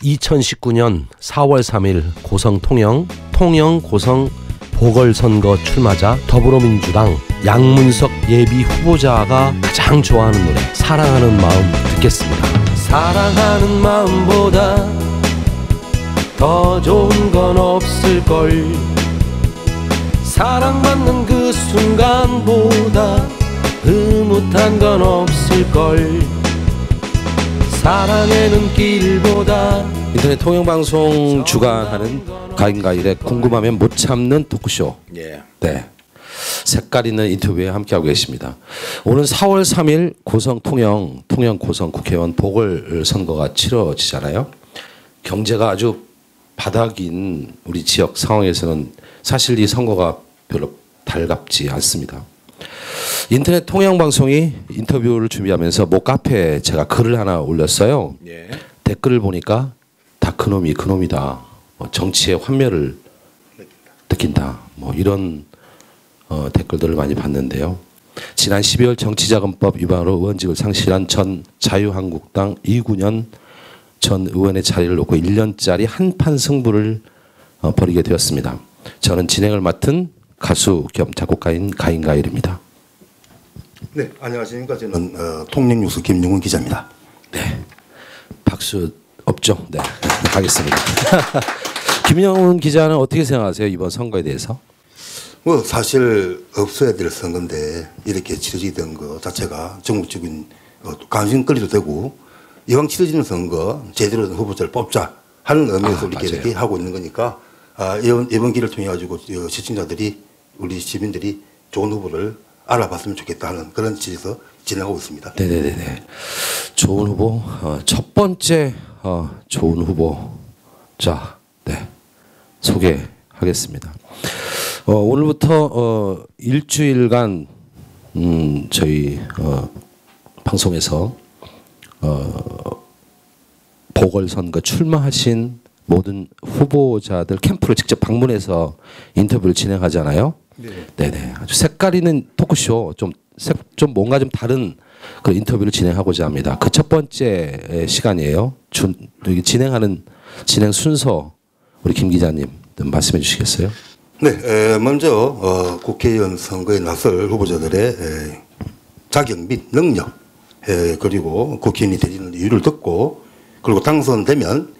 2019년 4월 3일 고성 통영 고성 보궐선거 출마자 더불어민주당 양문석 예비 후보자가 가장 좋아하는 노래 사랑하는 마음 듣겠습니다. 사랑하는 마음보다 더 좋은 건 없을걸. 사랑받는 그 순간보다 흐뭇한 건 없을걸. 사랑의 길보다. 인터넷 통영방송 주관하는 가인가일의 궁금하면 못 참는 토크쇼. 예. 네. 색깔 있는 인터뷰에 함께하고 계십니다. 오늘 4월 3일 고성 통영 고성 국회의원 보궐선거가 치러지잖아요. 경제가 아주 바닥인 우리 지역 상황에서는 사실 이 선거가 별로 달갑지 않습니다. 인터넷 통영방송이 인터뷰를 준비하면서 모 카페에 제가 글을 하나 올렸어요. 예. 댓글을 보니까 다 그놈이 그놈이다. 정치의 환멸을 느낀다. 뭐 이런 댓글들을 많이 봤는데요. 지난 12월 정치자금법 위반으로 의원직을 상실한 전 자유한국당 이군현 전 의원의 자리를 놓고 1년짜리 한판 승부를 벌이게 되었습니다. 저는 진행을 맡은 가수 겸 작곡가인 가인가일입니다. 네, 안녕하십니까. 저는 통영뉴스 김용훈 기자입니다. 네, 박수 없죠? 네, 가겠습니다. 김용훈 기자는 어떻게 생각하세요? 이번 선거에 대해서? 뭐 사실 없어야 될 선거인데 이렇게 치러지던 것 자체가 전국적인 관심 끌리도 되고 이왕 치러지는 선거 제대로 된 후보자를 뽑자 하는 의미에서 이렇게 하고 있는 거니까 이번 기회를 통해 가지고 시청자들이 우리 시민들이 좋은 후보를 알아봤으면 좋겠다 하는 그런 취지에서 진행하고 있습니다. 네네네. 좋은 후보 첫 번째 좋은 후보자 네 소개하겠습니다. 오늘부터 일주일간 저희 방송에서 보궐선거 출마하신 모든 후보자들 캠프를 직접 방문해서 인터뷰를 진행하잖아요. 네네. 아주 색깔 있는 토크쇼 좀 뭔가 좀 다른 그 인터뷰를 진행하고자 합니다. 그 첫 번째 시간이에요. 진행 순서 우리 김 기자님 좀 말씀해 주시겠어요? 네, 먼저 국회의원 선거에 나설 후보자들의 자격 및 능력 그리고 국회의원이 되는 이유를 듣고 그리고 당선되면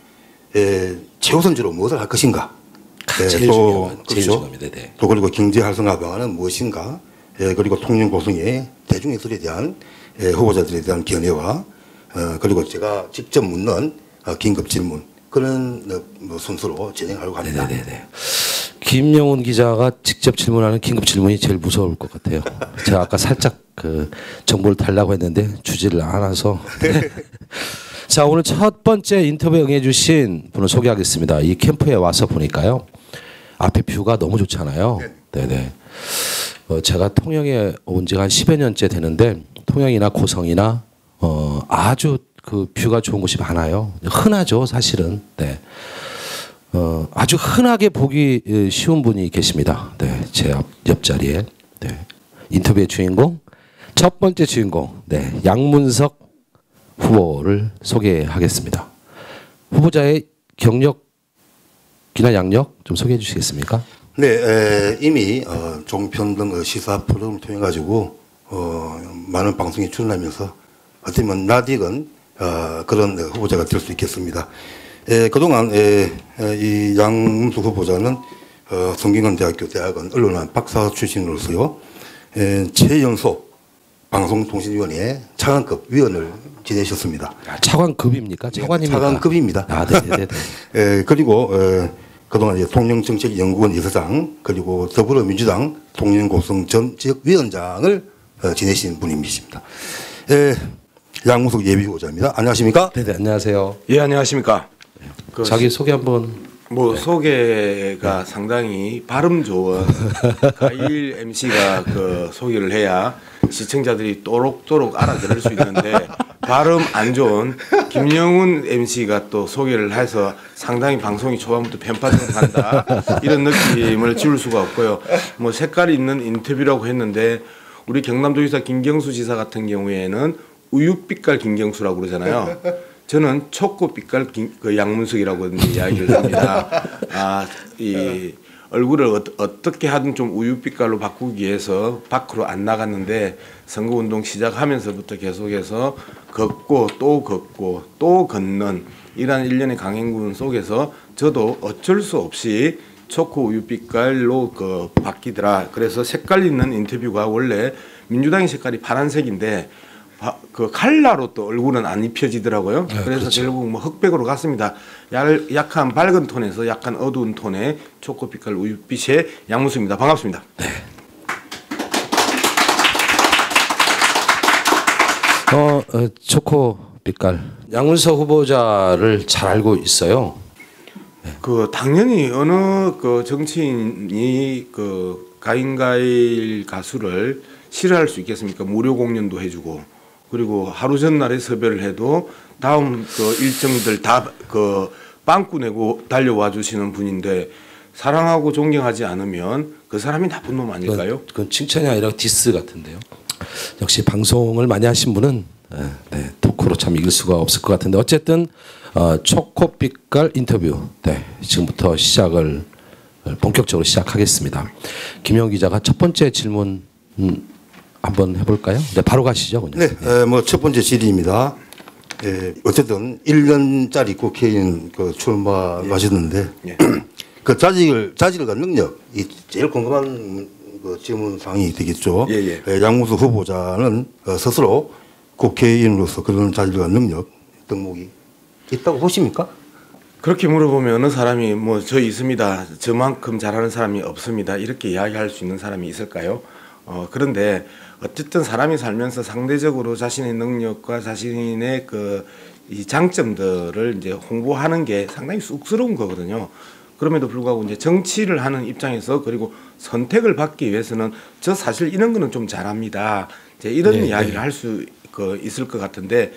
최우선적으로 무엇을 할 것인가. 제일 중요합니다. 네. 또 그리고 경제 활성화 방안은 무엇인가. 그리고 통영 고성의 대중예술에 대한 후보자들에 대한 견해와 그리고 제가 직접 묻는 긴급 질문 그런 순서로 진행하려고 합니다. 네네네. 김용훈 기자가 직접 질문하는 긴급 질문이 제일 무서울 것 같아요. 제가 아까 살짝 그 정보를 달라고 했는데 주지를 않아서. 자, 오늘 첫 번째 인터뷰에 응해주신 분을 소개하겠습니다. 이 캠프에 와서 보니까요. 앞에 뷰가 너무 좋잖아요. 네네. 제가 통영에 온 지가 한 10여 년째 되는데 통영이나 고성이나 아주 그 뷰가 좋은 곳이 많아요. 흔하죠, 사실은. 네. 아주 흔하게 보기 쉬운 분이 계십니다. 네, 제 옆자리에. 네. 인터뷰의 주인공, 첫 번째 주인공, 네, 양문석 후보를 소개하겠습니다. 후보자의 경력이나 양력 좀 소개해 주시겠습니까? 네, 이미 종편 등 시사 프로그램을 통해 가지고 많은 방송에 출연하면서 어떻게 보면 낯익은 그런 후보자가 될 수 있겠습니다. 그동안 이 양문석 후보자는 성균관대학교 대학원 언론학 박사 출신으로서요 최연소 방송통신위원회 차관급 위원을 지내셨습니다. 차관급입니까? 차관입니까? 차관급입니다. 아, 네네네. 그리고 그동안 통영정책연구원 이사장 그리고 더불어민주당 통영고성 전 지역위원장을 지내신 분이십니다. 양문석 예비후보자입니다. 안녕하십니까? 네네, 안녕하세요. 예, 안녕하십니까? 자기 소개 한번. 뭐 소개가 상당히 발음 좋은 가일 MC가 그 소개를 해야 시청자들이 또록또록 알아들을 수 있는데 발음 안 좋은 김영훈 MC가 또 소개를 해서 상당히 방송이 초반부터 편파적으로 간다 이런 느낌을 지울 수가 없고요. 뭐 색깔이 있는 인터뷰라고 했는데 우리 경남도지사 김경수 지사 같은 경우에는 우윳빛깔 김경수라고 그러잖아요. 저는 초코빛깔 그 양문석이라고 이야기를 합니다. 이 얼굴을 어떻게 하든 좀 우유빛깔로 바꾸기 위해서 밖으로 안 나갔는데 선거운동 시작하면서부터 계속해서 걷고 또 걷는 이러한 일련의 강행군 속에서 저도 어쩔 수 없이 초코 우유빛깔로 바뀌더라. 그래서 색깔 있는 인터뷰가 원래 민주당의 색깔이 파란색인데 그 칼라로 또 얼굴은 안 입혀지더라고요. 그래서 그렇죠. 결국 뭐 흑백으로 갔습니다. 약간 밝은 톤에서 약간 어두운 톤의 초코빛깔 우유빛의 양문수입니다. 반갑습니다. 네. 초코빛깔 양문석 후보자를 잘 알고 있어요. 당연히 어느 정치인이 가인가일 가수를 싫어할 수 있겠습니까? 무료 공연도 해주고 그리고 하루 전날에 섭외를 해도 다음 일정들 다 빵꾸 내고 달려와 주시는 분인데 사랑하고 존경하지 않으면 그 사람이 나쁜 놈 아닐까요? 그건 칭찬이 아니라 디스 같은데요. 역시 방송을 많이 하신 분은 토크로 참 이길 수가 없을 것 같은데 어쨌든 초코빛깔 인터뷰 지금부터 시작을 본격적으로 시작하겠습니다. 김영 기자가 첫 번째 질문 한번 해볼까요? 네, 바로 가시죠. 그냥. 네, 뭐 첫 번째 질의입니다. 어쨌든 1년짜리 국회의원 출마하셨는데 예. 그 자질과 능력이 제일 궁금한 질문 사항이 되겠죠. 예. 양문석 후보자는 스스로 국회의원으로서 그런 자질과 능력 덕목이 있다고 보십니까? 그렇게 물어보면 어느 사람이 뭐 저 있습니다. 저만큼 잘하는 사람이 없습니다. 이렇게 이야기할 수 있는 사람이 있을까요? 그런데 어쨌든 사람이 살면서 상대적으로 자신의 능력과 자신의 이 장점들을 이제 홍보하는 게 상당히 쑥스러운 거거든요. 그럼에도 불구하고 이제 정치를 하는 입장에서 그리고 선택을 받기 위해서는 저 사실 이런 거는 좀 잘합니다. 이제 이런 이야기를 할 수 있을 것 같은데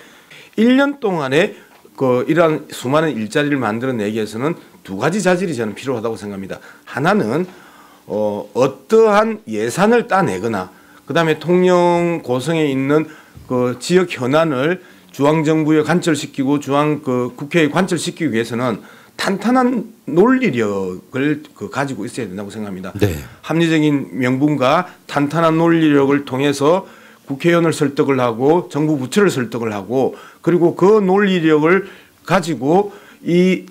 1년 동안에 이러한 수많은 일자리를 만들어내기 위해서는 두 가지 자질이 저는 필요하다고 생각합니다. 하나는 어떠한 예산을 따내거나 그다음에 통영 고성에 있는 지역 현안을 중앙정부에 관철시키고 국회에 관철시키기 위해서는 탄탄한 논리력을 가지고 있어야 된다고 생각합니다. 네. 합리적인 명분과 탄탄한 논리력을 통해서 국회의원을 설득을 하고 정부 부처를 설득을 하고 그리고 그 논리력을 가지고 이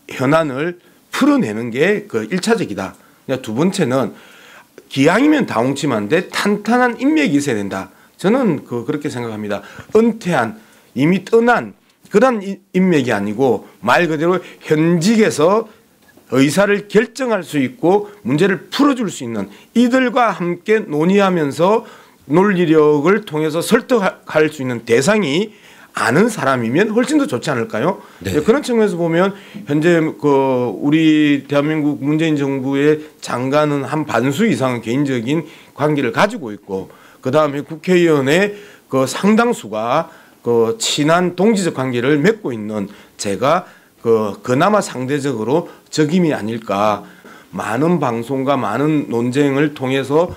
현안을 풀어내는 게 1차적이다. 두 번째는 기왕이면 다홍침한데 탄탄한 인맥이 있어야 된다. 저는 그렇게 생각합니다. 은퇴한 이미 떠난 그런 인맥이 아니고 말 그대로 현직에서 의사를 결정할 수 있고 문제를 풀어줄 수 있는 이들과 함께 논의하면서 논리력을 통해서 설득할 수 있는 대상이 아는 사람이면 훨씬 더 좋지 않을까요? 네. 그런 측면에서 보면 현재 우리 대한민국 문재인 정부의 장관은 한 반수 이상은 개인적인 관계를 가지고 있고 그 다음에 국회의원의 상당수가 친한 동지적 관계를 맺고 있는 제가 그나마 상대적으로 적임이 아닐까. 많은 방송과 많은 논쟁을 통해서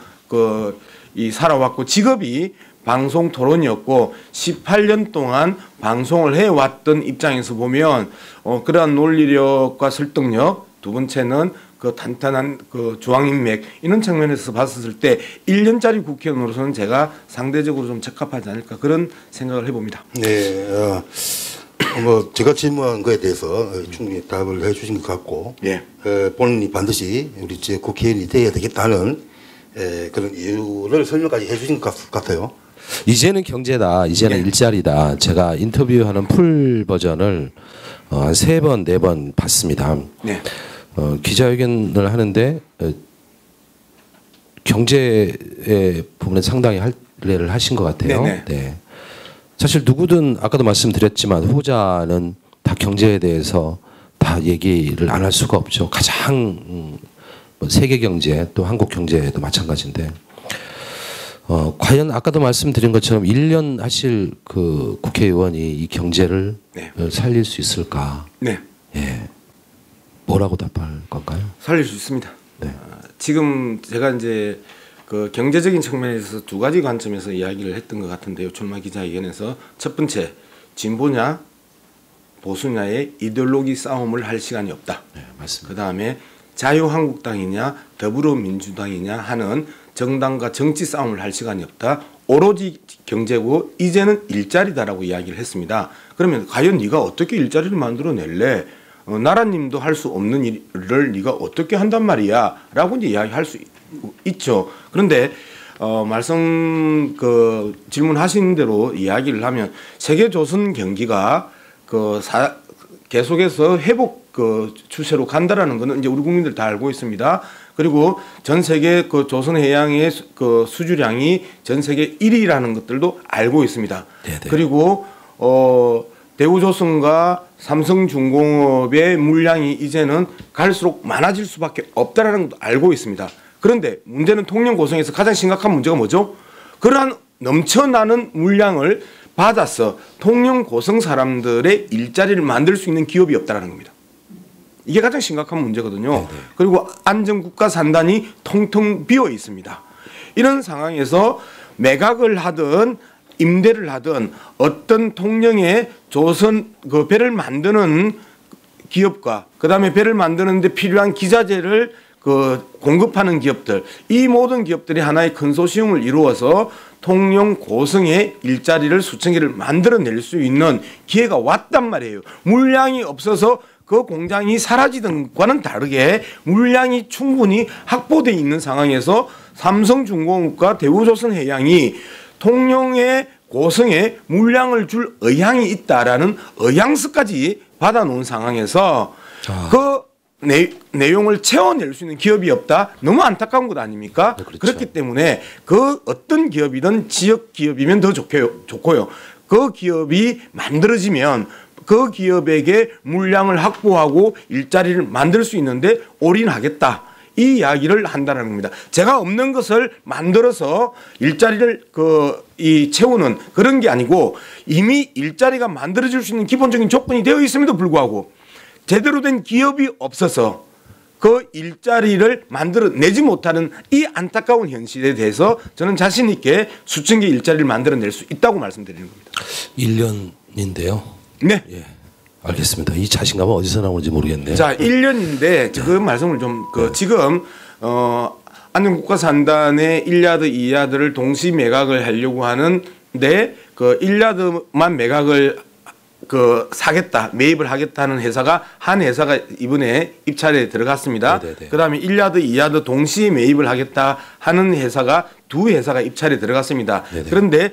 살아왔고 직업이 방송 토론이었고 18년 동안 방송을 해왔던 입장에서 보면 그러한 논리력과 설득력 두 번째는 탄탄한 중앙인맥 이런 측면에서 봤을 때 1년짜리 국회의원으로서는 제가 상대적으로 좀 적합하지 않을까 그런 생각을 해봅니다. 네, 제가 질문한 거에 대해서 충분히 답을 해주신 것 같고 본인이 반드시 우리 국회의원이 돼야 되겠다는 그런 이유를 설명까지 해주신 것 같아요. 이제는 경제다. 이제는 일자리다. 제가 인터뷰하는 풀 버전을 한 3번, 4번 봤습니다. 네. 기자회견을 하는데 경제의 부분에 상당히 할례를 하신 것 같아요. 네. 사실 누구든 아까도 말씀드렸지만 후보자는 다 경제에 대해서 다 얘기를 안 할 수가 없죠. 가장 세계 경제 또 한국 경제도 마찬가지인데 과연 아까도 말씀드린 것처럼 1년 하실 국회의원이 이 경제를 살릴 수 있을까? 네. 예. 뭐라고 답할 건가요? 살릴 수 있습니다. 네. 지금 제가 이제 경제적인 측면에서 두 가지 관점에서 이야기를 했던 것 같은데요. 출마 기자회견에서 첫 번째 진보냐 보수냐의 이데올로기 싸움을 할 시간이 없다. 네, 맞습니다. 그 다음에 자유한국당이냐 더불어민주당이냐 하는 정당과 정치 싸움을 할 시간이 없다. 오로지 경제고 이제는 일자리다라고 이야기를 했습니다. 그러면 과연 네가 어떻게 일자리를 만들어낼래? 나라님도 할 수 없는 일을 네가 어떻게 한단 말이야? 라고 이제 이야기할 수 있죠. 그런데 말씀 질문하신 대로 이야기를 하면 세계 조선 경기가 계속해서 회복 추세로 간다라는 것은 이제 우리 국민들 다 알고 있습니다. 그리고 전 세계 조선 해양의 수주량이 전 세계 1위라는 것들도 알고 있습니다. 네네. 그리고 대우조선과 삼성중공업의 물량이 이제는 갈수록 많아질 수밖에 없다라는 것도 알고 있습니다. 그런데 문제는 통영 고성에서 가장 심각한 문제가 뭐죠? 그러한 넘쳐나는 물량을 받아서 통영 고성 사람들의 일자리를 만들 수 있는 기업이 없다라는 겁니다. 이게 가장 심각한 문제거든요. 네네. 그리고 안전국가 산단이 텅텅 비어 있습니다. 이런 상황에서 매각을 하든 임대를 하든 어떤 통영의 조선 배를 만드는 기업과 그다음에 배를 만드는데 필요한 기자재를 공급하는 기업들, 이 모든 기업들이 하나의 컨소시엄을 이루어서 통영 고성의 일자리를 수천 개를 만들어낼 수 있는 기회가 왔단 말이에요. 물량이 없어서 그 공장이 사라지던 과는 다르게 물량이 충분히 확보되어 있는 상황에서 삼성중공업과 대우조선해양이 통영의 고성에 물량을 줄 의향이 있다라는 의향서까지 받아놓은 상황에서 내용을 채워낼 수 있는 기업이 없다. 너무 안타까운 것 아닙니까? 네, 그렇죠. 그렇기 때문에 어떤 기업이든 지역 기업이면 더 좋고요. 그 기업이 만들어지면 그 기업에게 물량을 확보하고 일자리를 만들 수 있는데 올인하겠다. 이 이야기를 한다는 겁니다. 제가 없는 것을 만들어서 일자리를 채우는 그런 게 아니고 이미 일자리가 만들어질 수 있는 기본적인 조건이 되어 있음에도 불구하고 제대로 된 기업이 없어서 그 일자리를 만들어내지 못하는 이 안타까운 현실에 대해서 저는 자신 있게 수천 개 일자리를 만들어낼 수 있다고 말씀드리는 겁니다. 1년인데요. 네. 예. 알겠습니다. 이 자신감은 어디서 나오는지 모르겠네요. 자, 1년인데 그 말씀을 좀 지금 안전국가 산단의 1야드, 2야드를 동시 매각을 하려고 하는데 1야드만 매각을 사겠다, 매입을 하겠다는 회사가 한 회사가 이번에 입찰에 들어갔습니다. 그다음에 1야드, 2야드 동시에 매입을 하겠다 하는 회사가 두 회사가 입찰에 들어갔습니다. 네네. 그런데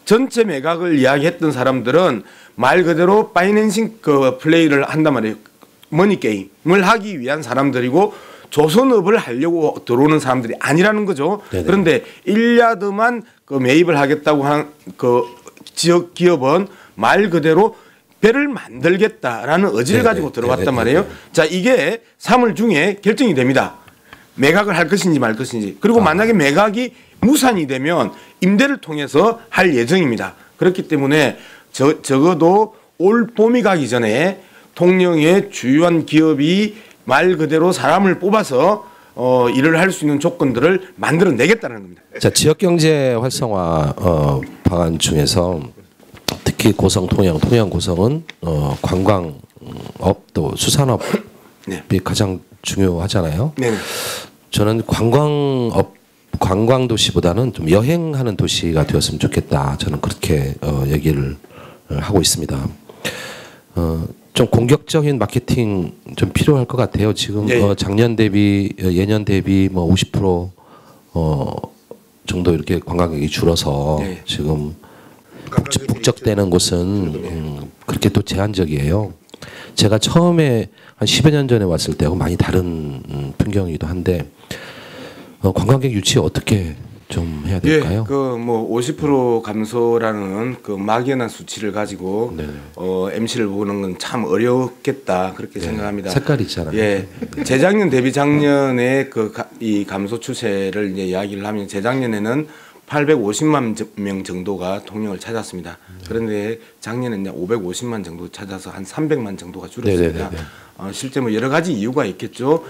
전체 매각을 이야기했던 사람들은 말 그대로 파이낸싱 플레이를 한단 말이에요. 머니 게임을 하기 위한 사람들이고 조선업을 하려고 들어오는 사람들이 아니라는 거죠. 네네. 그런데 1야드만 매입을 하겠다고 한 지역 기업은 말 그대로 배를 만들겠다라는 의지를 가지고 들어왔단 말이에요. 자, 이게 3월 중에 결정이 됩니다. 매각을 할 것인지 말 것인지. 그리고 만약에 매각이 무산이 되면 임대를 통해서 할 예정입니다. 그렇기 때문에 적어도 올 봄이 가기 전에 통영의 주요한 기업이 말 그대로 사람을 뽑아서 일을 할 수 있는 조건들을 만들어내겠다는 겁니다. 자, 지역경제 활성화 방안 중에서 특히 고성 통영 고성은 관광업 또 수산업이 네. 가장 중요하잖아요. 네. 저는 관광 도시보다는 좀 여행하는 도시가 되었으면 좋겠다. 저는 그렇게 얘기를 하고 있습니다. 좀 공격적인 마케팅 좀 필요할 것 같아요. 지금 네. 작년 대비 예년 대비 뭐 50% 정도 이렇게 관광객이 줄어서 네. 지금 북적대는 곳은 그렇게 또 제한적이에요. 제가 처음에 한 10여 년 전에 왔을 때하고 많이 다른 풍경이기도 한데 관광객 유치 어떻게 좀 해야 될까요? 예, 50% 감소라는 막연한 수치를 가지고 MC를 보는 건 참 어렵겠다 그렇게 생각합니다. 색깔이 있잖아요. 예, 재작년 대비 작년에 이 감소 추세를 이제 이야기를 하면 재작년에는 850만 명 정도가 통영을 찾았습니다. 그런데 작년에는 550만 정도 찾아서 한 300만 정도가 줄었습니다. 실제 뭐 여러 가지 이유가 있겠죠.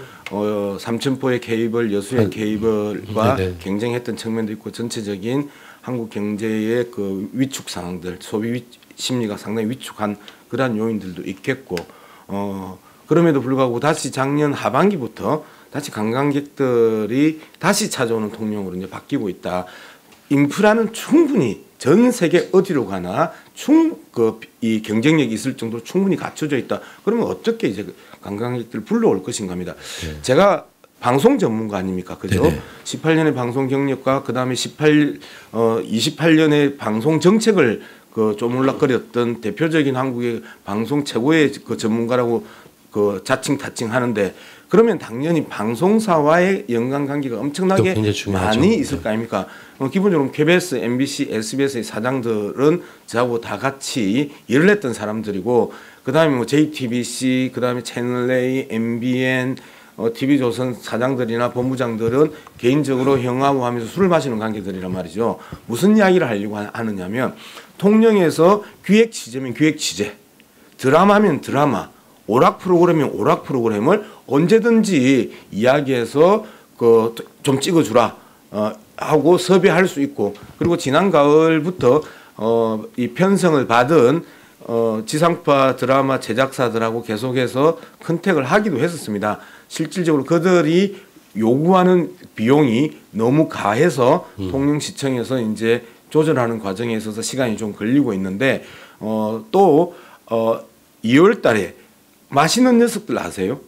삼천포의 케이블, 여수의 케이블과 경쟁했던 측면도 있고 전체적인 한국 경제의 그 위축 상황들, 소비 심리가 상당히 위축한 그러한 요인들도 있겠고, 그럼에도 불구하고 다시 작년 하반기부터 다시 관광객들이 다시 찾아오는 통영으로 이제 바뀌고 있다. 인프라는 충분히 전 세계 어디로 가나 이 경쟁력이 있을 정도로 충분히 갖춰져 있다. 그러면 어떻게 이제 관광객들을 불러올 것인가입니다. 네. 제가 방송 전문가 아닙니까, 그죠? 네네. 18년의 방송 경력과 그 다음에 28년의 방송 정책을 그 쪼물락거렸던 대표적인 한국의 방송 최고의 그 전문가라고 그 자칭 타칭하는데, 그러면 당연히 방송사와의 연관관계가 엄청나게 많이 있을 거 아닙니까? 기본적으로 KBS, MBC, SBS의 사장들은 저하고 다 같이 일을 했던 사람들이고, 그 다음에 뭐 JTBC, 그 다음에 채널A, MBN, TV조선 사장들이나 본부장들은 개인적으로 형하고 하면서 술을 마시는 관계들이란 말이죠. 무슨 이야기를 하려고 하느냐면, 통영에서 기획 취재면 기획 취재, 드라마면 드라마, 오락 프로그램이면 오락 프로그램을 언제든지 이야기해서 그 좀 찍어주라 하고 섭외할 수 있고, 그리고 지난 가을부터 이 편성을 받은 지상파 드라마 제작사들하고 계속해서 컨택을 하기도 했었습니다. 실질적으로 그들이 요구하는 비용이 너무 가해서 통영시청에서 이제 조절하는 과정에 있어서 시간이 좀 걸리고 있는데, 또 2월 달에 맛있는 녀석들 아세요?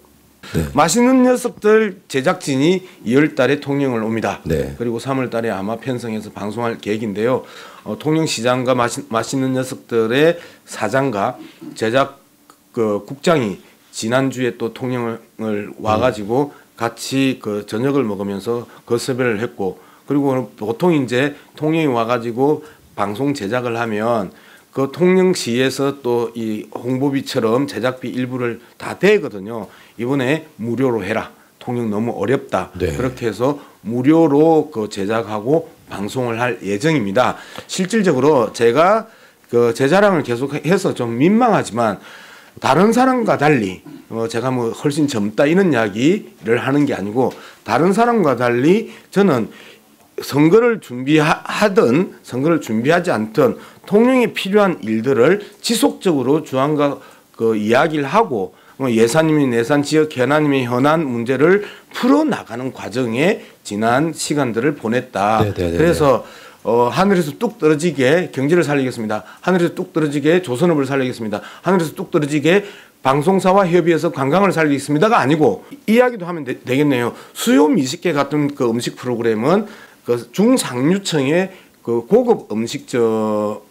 네. 맛있는 녀석들 제작진이 2월 달에 통영을 옵니다. 네. 그리고 3월 달에 아마 편성해서 방송할 계획인데요. 통영시장과 맛있는 녀석들의 사장과 제작 그 국장이 지난주에 또 통영을 와가지고 같이 그 저녁을 먹으면서 그 섭외를 했고, 그리고 보통 이제 통영에 와가지고 방송 제작을 하면 그 통영시에서 또 이 홍보비처럼 제작비 일부를 다 대거든요. 이번에 무료로 해라. 통영 너무 어렵다. 네. 그렇게 해서 무료로 그 제작하고 방송을 할 예정입니다. 실질적으로 제가 그 제 자랑을 계속해서 좀 민망하지만, 다른 사람과 달리 제가 뭐 훨씬 젊다 이런 이야기를 하는 게 아니고, 다른 사람과 달리 저는 선거를 준비하든 선거를 준비하지 않든 통영에 필요한 일들을 지속적으로 중앙과 그 이야기를 하고, 예산이면 예산, 지역 현안이면 현안 문제를 풀어나가는 과정에 지난 시간들을 보냈다. 네네네네. 그래서 하늘에서 뚝 떨어지게 경제를 살리겠습니다. 하늘에서 뚝 떨어지게 조선업을 살리겠습니다. 하늘에서 뚝 떨어지게 방송사와 협의해서 관광을 살리겠습니다가 아니고, 이야기도 하면 되겠네요. 수요 미식회 같은 그 음식 프로그램은 그 중상류층의 그 고급 음식점을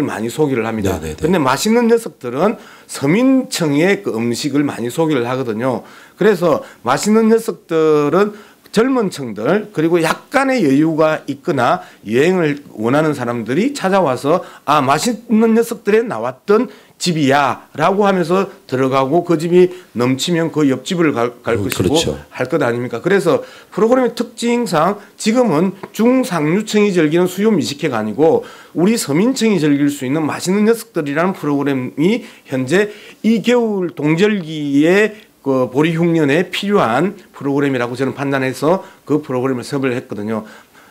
많이 소개를 합니다. 그런데 맛있는 녀석들은 서민층의 그 음식을 많이 소개를 하거든요. 그래서 맛있는 녀석들은 젊은 층들, 그리고 약간의 여유가 있거나 여행을 원하는 사람들이 찾아와서 아, 맛있는 녀석들에 나왔던 집이야 라고 하면서 들어가고, 그 집이 넘치면 그 옆집을 갈 것이고 그렇죠. 할 것 아닙니까? 그래서 프로그램의 특징상 지금은 중상류층이 즐기는 수요 미식회가 아니고 우리 서민층이 즐길 수 있는 맛있는 녀석들이라는 프로그램이 현재 이 겨울 동절기에 그 보리 흉년에 필요한 프로그램이라고 저는 판단해서 그 프로그램을 섭외를 했거든요.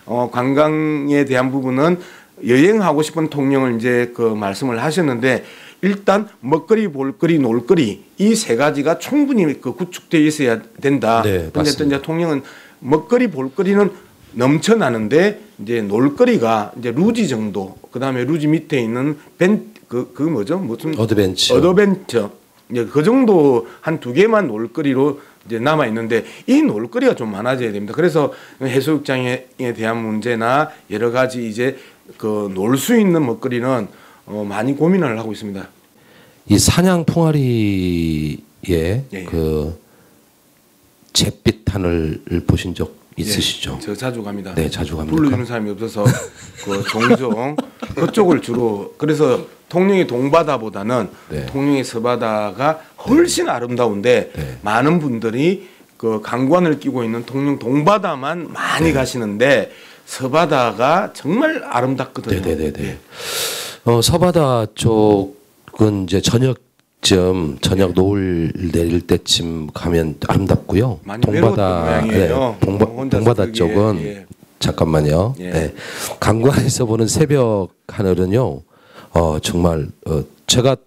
관광에 대한 부분은 여행하고 싶은 통영을 이제 그 말씀을 하셨는데, 일단 먹거리, 볼거리, 놀거리 이 세 가지가 충분히 그 구축되어 있어야 된다. 그런데 또 이제 통영은 먹거리, 볼거리는 넘쳐나는데 이제 놀거리가 이제 루지 정도, 그 다음에 루지 밑에 있는 그 뭐죠? 무슨 어드벤처. 이제 그 정도 한 2개만 놀거리로 이제 남아 있는데, 이 놀거리가 좀 많아져야 됩니다. 그래서 해수욕장에 대한 문제나 여러 가지 이제 그 놀 수 있는 먹거리는 많이 고민을 하고 있습니다. 이 사냥 풍아리의 그 잿빛 하늘을 보신 적 있으시죠? 저 자주 갑니다. 네, 자주 갑니다. 불러주는 사람이 없어서 그 종종 그쪽을 주로, 그래서 통영의 동바다보다는 통영의 서바다가 훨씬 아름다운데 많은 분들이 그 강관을 끼고 있는 통영 동바다만 많이 가시는데 서바다가 정말 아름답거든요. 네네네. 서바다 쪽은 이제 저녁 노을 내릴 때쯤 가면 아름답고요. 많이 동바다, 동바다 쪽은 잠깐만요. 예. 네. 강관에서 보는 새벽 하늘은요. 정말 제가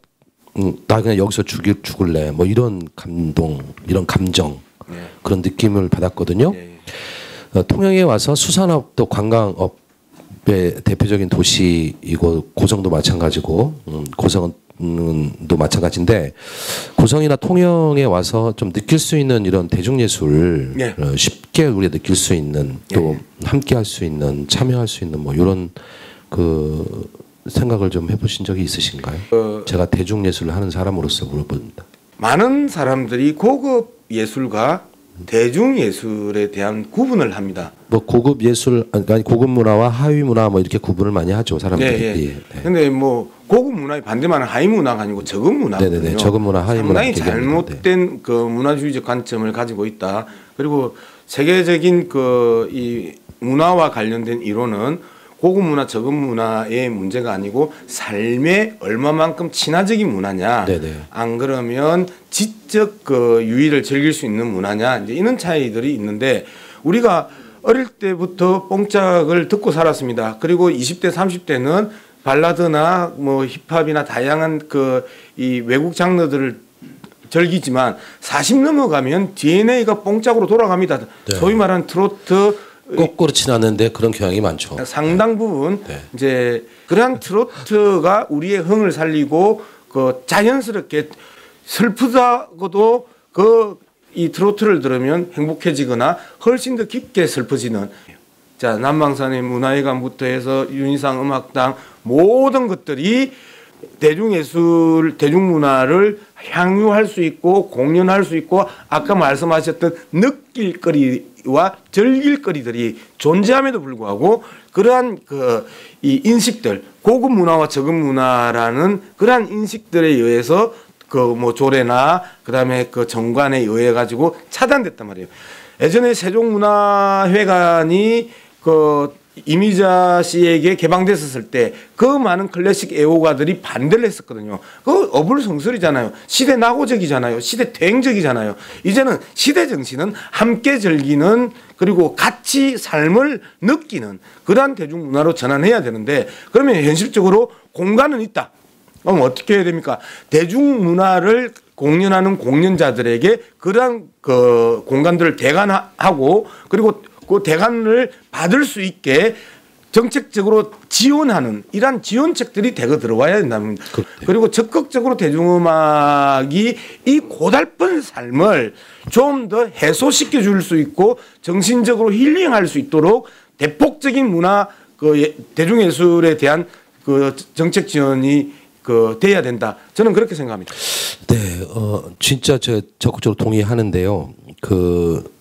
나 그냥 여기서 죽을래 뭐 이런 감동, 이런 감정 예. 그런 느낌을 받았거든요. 예. 통영에 와서 수산업도 관광업의 대표적인 도시이고 고성도 마찬가지고 고성도 마찬가지인데 고성이나 통영에 와서 좀 느낄 수 있는 이런 대중예술 예. 쉽게 우리가 느낄 수 있는 또 함께할 수 있는 참여할 수 있는 뭐 이런 그 생각을 좀 해보신 적이 있으신가요? 제가 대중예술을 하는 사람으로서 물어봅니다. 많은 사람들이 고급 예술과 대중 예술에 대한 구분을 합니다. 뭐 고급 예술 아니 고급 문화와 하위 문화 뭐 이렇게 구분을 많이 하죠 사람들이. 네. 근데 뭐 고급 문화의 반대말은 하위 문화가 아니고 저급 문화거든요. 네네네. 저급 문화, 하위 문화. 상당히 잘못된 그 문화주의적 관점을 가지고 있다. 그리고 세계적인 그 이 문화와 관련된 이론은 고급 문화, 저급 문화의 문제가 아니고 삶에 얼마만큼 친화적인 문화냐, 네네. 안 그러면 지적 그 유의를 즐길 수 있는 문화냐, 이제 이런 차이들이 있는데 우리가 어릴 때부터 뽕짝을 듣고 살았습니다. 그리고 20대, 30대는 발라드나 뭐 힙합이나 다양한 그 이 외국 장르들을 즐기지만 40 넘어가면 DNA가 뽕짝으로 돌아갑니다. 네. 소위 말하는 트로트 꼭 그렇진 않은데 그런 경향이 많죠. 상당 부분 네. 이제 그러한 트로트가 우리의 흥을 살리고 그 자연스럽게 슬프다고도 그 이 트로트를 들으면 행복해지거나 훨씬 더 깊게 슬퍼지는. 자, 남방산의 문화회관부터 해서 윤희상 음악당 모든 것들이 대중예술, 대중문화를 향유할 수 있고 공연할 수 있고 아까 말씀하셨던 느낄거리와 즐길거리들이 존재함에도 불구하고 그러한 그 이 인식들, 고급 문화와 저급 문화라는 그러한 인식들에 의해서 그 뭐 조례나 그다음에 그 정관에 의해 가지고 차단됐단 말이에요. 예전에 세종문화회관이 그 이미자 씨에게 개방됐었을 때 그 많은 클래식 애호가들이 반대를 했었거든요. 그 어불성설이잖아요. 시대 낙오적이잖아요. 시대 퇴행적이잖아요. 이제는 시대 정신은 함께 즐기는 그리고 같이 삶을 느끼는 그러한 대중문화로 전환해야 되는데 그러면 현실적으로 공간은 있다. 그럼 어떻게 해야 됩니까? 대중문화를 공연하는 공연자들에게 그러한 그 공간들을 대관하고 그리고 그 대관을 받을 수 있게 정책적으로 지원하는 이러한 지원책들이 대거 들어와야 된다는 겁니다. 그리고 적극적으로 대중음악이 이 고달픈 삶을 좀 더 해소시켜 줄 수 있고 정신적으로 힐링할 수 있도록 대폭적인 문화 그 대중예술에 대한 그 정책 지원이 그 돼야 된다. 저는 그렇게 생각합니다. 네, 진짜 저 적극적으로 동의하는데요. 그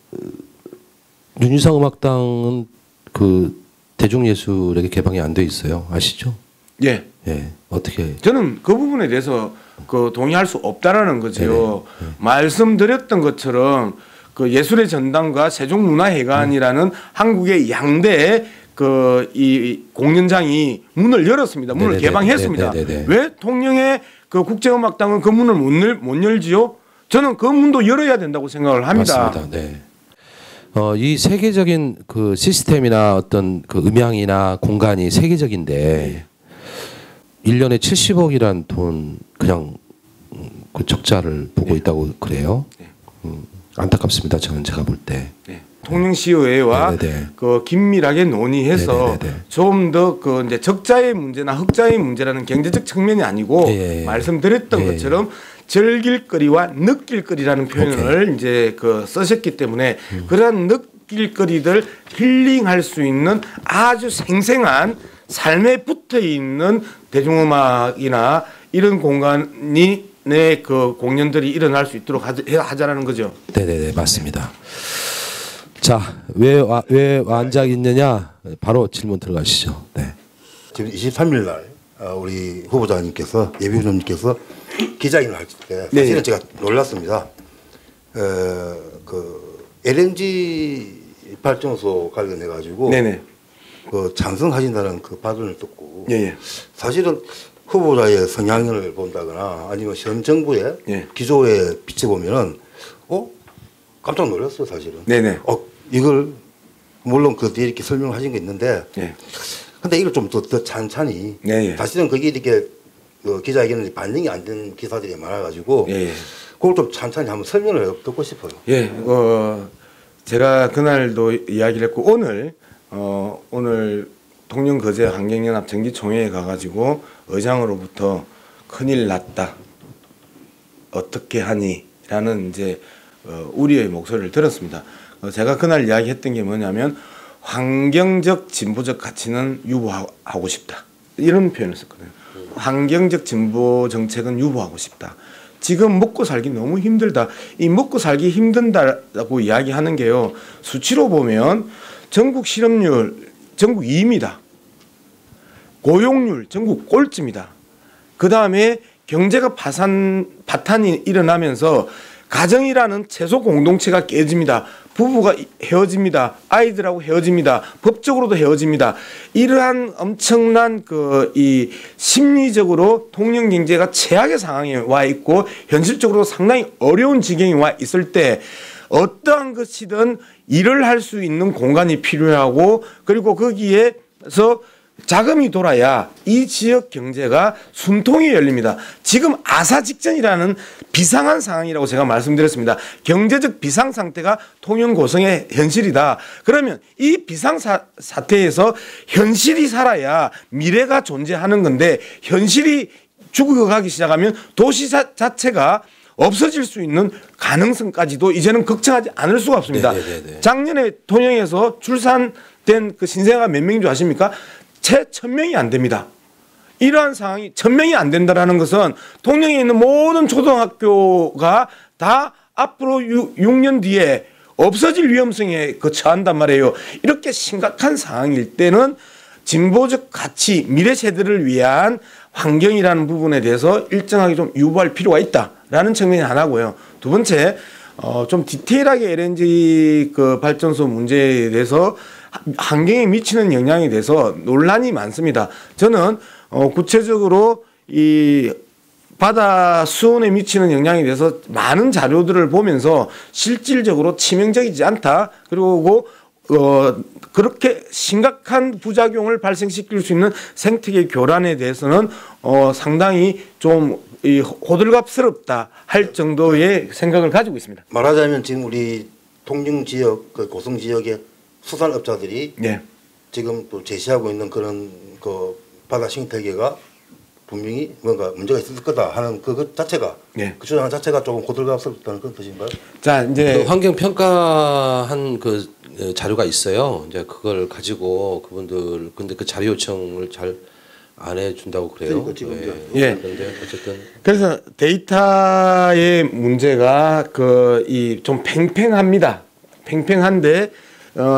윤희상 음악당은 그 대중예술에게 개방이 안 돼 있어요. 아시죠? 예. 예. 어떻게? 저는 그 부분에 대해서 그 동의할 수 없다라는 거죠. 네네. 말씀드렸던 것처럼 그 예술의 전당과 세종문화회관이라는 한국의 양대 그 이 공연장이 문을 열었습니다. 문을 네네네. 개방했습니다. 네네네. 왜 통영의 그 국제음악당은 그 문을 못 열지요? 저는 그 문도 열어야 된다고 생각을 합니다. 맞습니다. 네. 이 세계적인 그 시스템이나 어떤 그 음향이나 공간이 세계적인데 1년에 70억이란 돈 그냥 그 적자를 보고 있다고 그래요. 안타깝습니다. 저는 제가 볼 때. 네. 통영시의회와 네네네. 그 긴밀하게 논의해서 네네네. 좀 더 그 이제 적자의 문제나 흑자의 문제라는 경제적 측면이 아니고 예. 말씀드렸던 예. 것처럼 즐길거리와 느낄거리라는 표현을 이제 그 쓰셨기 때문에 그런 느낄거리들 힐링할 수 있는 아주 생생한 삶에 붙어 있는 대중음악이나 이런 공간이 내 그 공연들이 일어날 수 있도록 하자라는 거죠. 네네네 맞습니다. 자, 왜 완작 있느냐? 바로 질문 들어가시죠. 네. 지금 23일 날 우리 후보자님께서 예비후보님께서 기자회견을 할 때 사실은 네. 제가 놀랐습니다. 그 LNG 발전소 관련해 가지고 네네. 그 찬성하신다는 그 발언을 듣고 예예. 사실은 후보자의 성향을 본다거나 아니면 현 정부의 예. 기조에 비춰보면은 깜짝 놀랐어요 사실은. 네네. 이걸 물론 그 뒤에 이렇게 설명을 하신 게 있는데, 예. 근데 이걸 좀 더 찬찬히, 예, 예. 사실은 그게 이렇게 기자회견에 반영이 안 된 기사들이 많아가지고, 예, 예. 그걸 좀 찬찬히 한번 설명을 듣고 싶어요. 예, 제가 그날도 이야기를 했고 오늘 통영거제 환경연합 정기총회에 가가지고 의장으로부터 큰일 났다 어떻게 하니라는 이제 우리의 목소리를 들었습니다. 제가 그날 이야기했던 게 뭐냐면 환경적 진보적 가치는 유보하고 싶다 이런 표현을 썼거든요. 환경적 진보 정책은 유보하고 싶다. 지금 먹고 살기 너무 힘들다. 이 먹고 살기 힘든다라고 이야기하는 게요. 수치로 보면 전국 실업률 전국 2위입니다. 고용률 전국 꼴찌입니다. 그 다음에 경제가 파탄이 일어나면서 가정이라는 최소 공동체가 깨집니다. 부부가 헤어집니다. 아이들하고 헤어집니다. 법적으로도 헤어집니다. 이러한 엄청난 이 심리적으로 통영 경제가 최악의 상황에 와 있고 현실적으로 상당히 어려운 지경에 와 있을 때 어떠한 것이든 일을 할 수 있는 공간이 필요하고 그리고 거기에서 자금이 돌아야 이 지역 경제가 숨통이 열립니다. 지금 아사 직전이라는 비상한 상황이라고 제가 말씀드렸습니다. 경제적 비상 상태가 통영 고성의 현실이다. 그러면 이 비상 사태에서 현실이 살아야 미래가 존재하는 건데 현실이 죽어가기 시작하면 도시 자체가 없어질 수 있는 가능성까지도 이제는 걱정하지 않을 수가 없습니다. 네네네네. 작년에 통영에서 출산된 그 신생아가 몇 명인 줄 아십니까? 채 1000명이 안 됩니다. 이러한 상황이 1000명이 안 된다는 것은 통영에 있는 모든 초등학교가 다 앞으로 6년 뒤에 없어질 위험성에 처한단 말이에요. 이렇게 심각한 상황일 때는 진보적 가치, 미래 세대를 위한 환경이라는 부분에 대해서 일정하게 좀 유보할 필요가 있다라는 측면이 하나고요. 두 번째, 좀 디테일하게 LNG 그 발전소 문제에 대해서 환경에 미치는 영향에 대해서 논란이 많습니다. 저는 구체적으로 이 바다 수온에 미치는 영향에 대해서 많은 자료들을 보면서 실질적으로 치명적이지 않다. 그리고 그렇게 심각한 부작용을 발생시킬 수 있는 생태계 교란에 대해서는 상당히 좀 호들갑스럽다 할 정도의 생각을 가지고 있습니다. 말하자면 지금 우리 통영 지역, 그 고성 지역의 수산업자들이 네. 지금 또 제시하고 있는 그런 그 바다 생태계가 분명히 뭔가 문제가 있을 거다 하는 그것 자체가 네. 그 주장 자체가 조금 호들갑스럽다는 그런 뜻인가요? 자, 이제 그 환경 평가한 그 자료가 있어요. 이제 그걸 가지고 그분들 근데 그 자료 요청을 잘 안 해준다고 그래요. 그러니까 지금 예. 그런데 어쨌든 그래서 데이터의 문제가 좀 팽팽합니다. 팽팽한데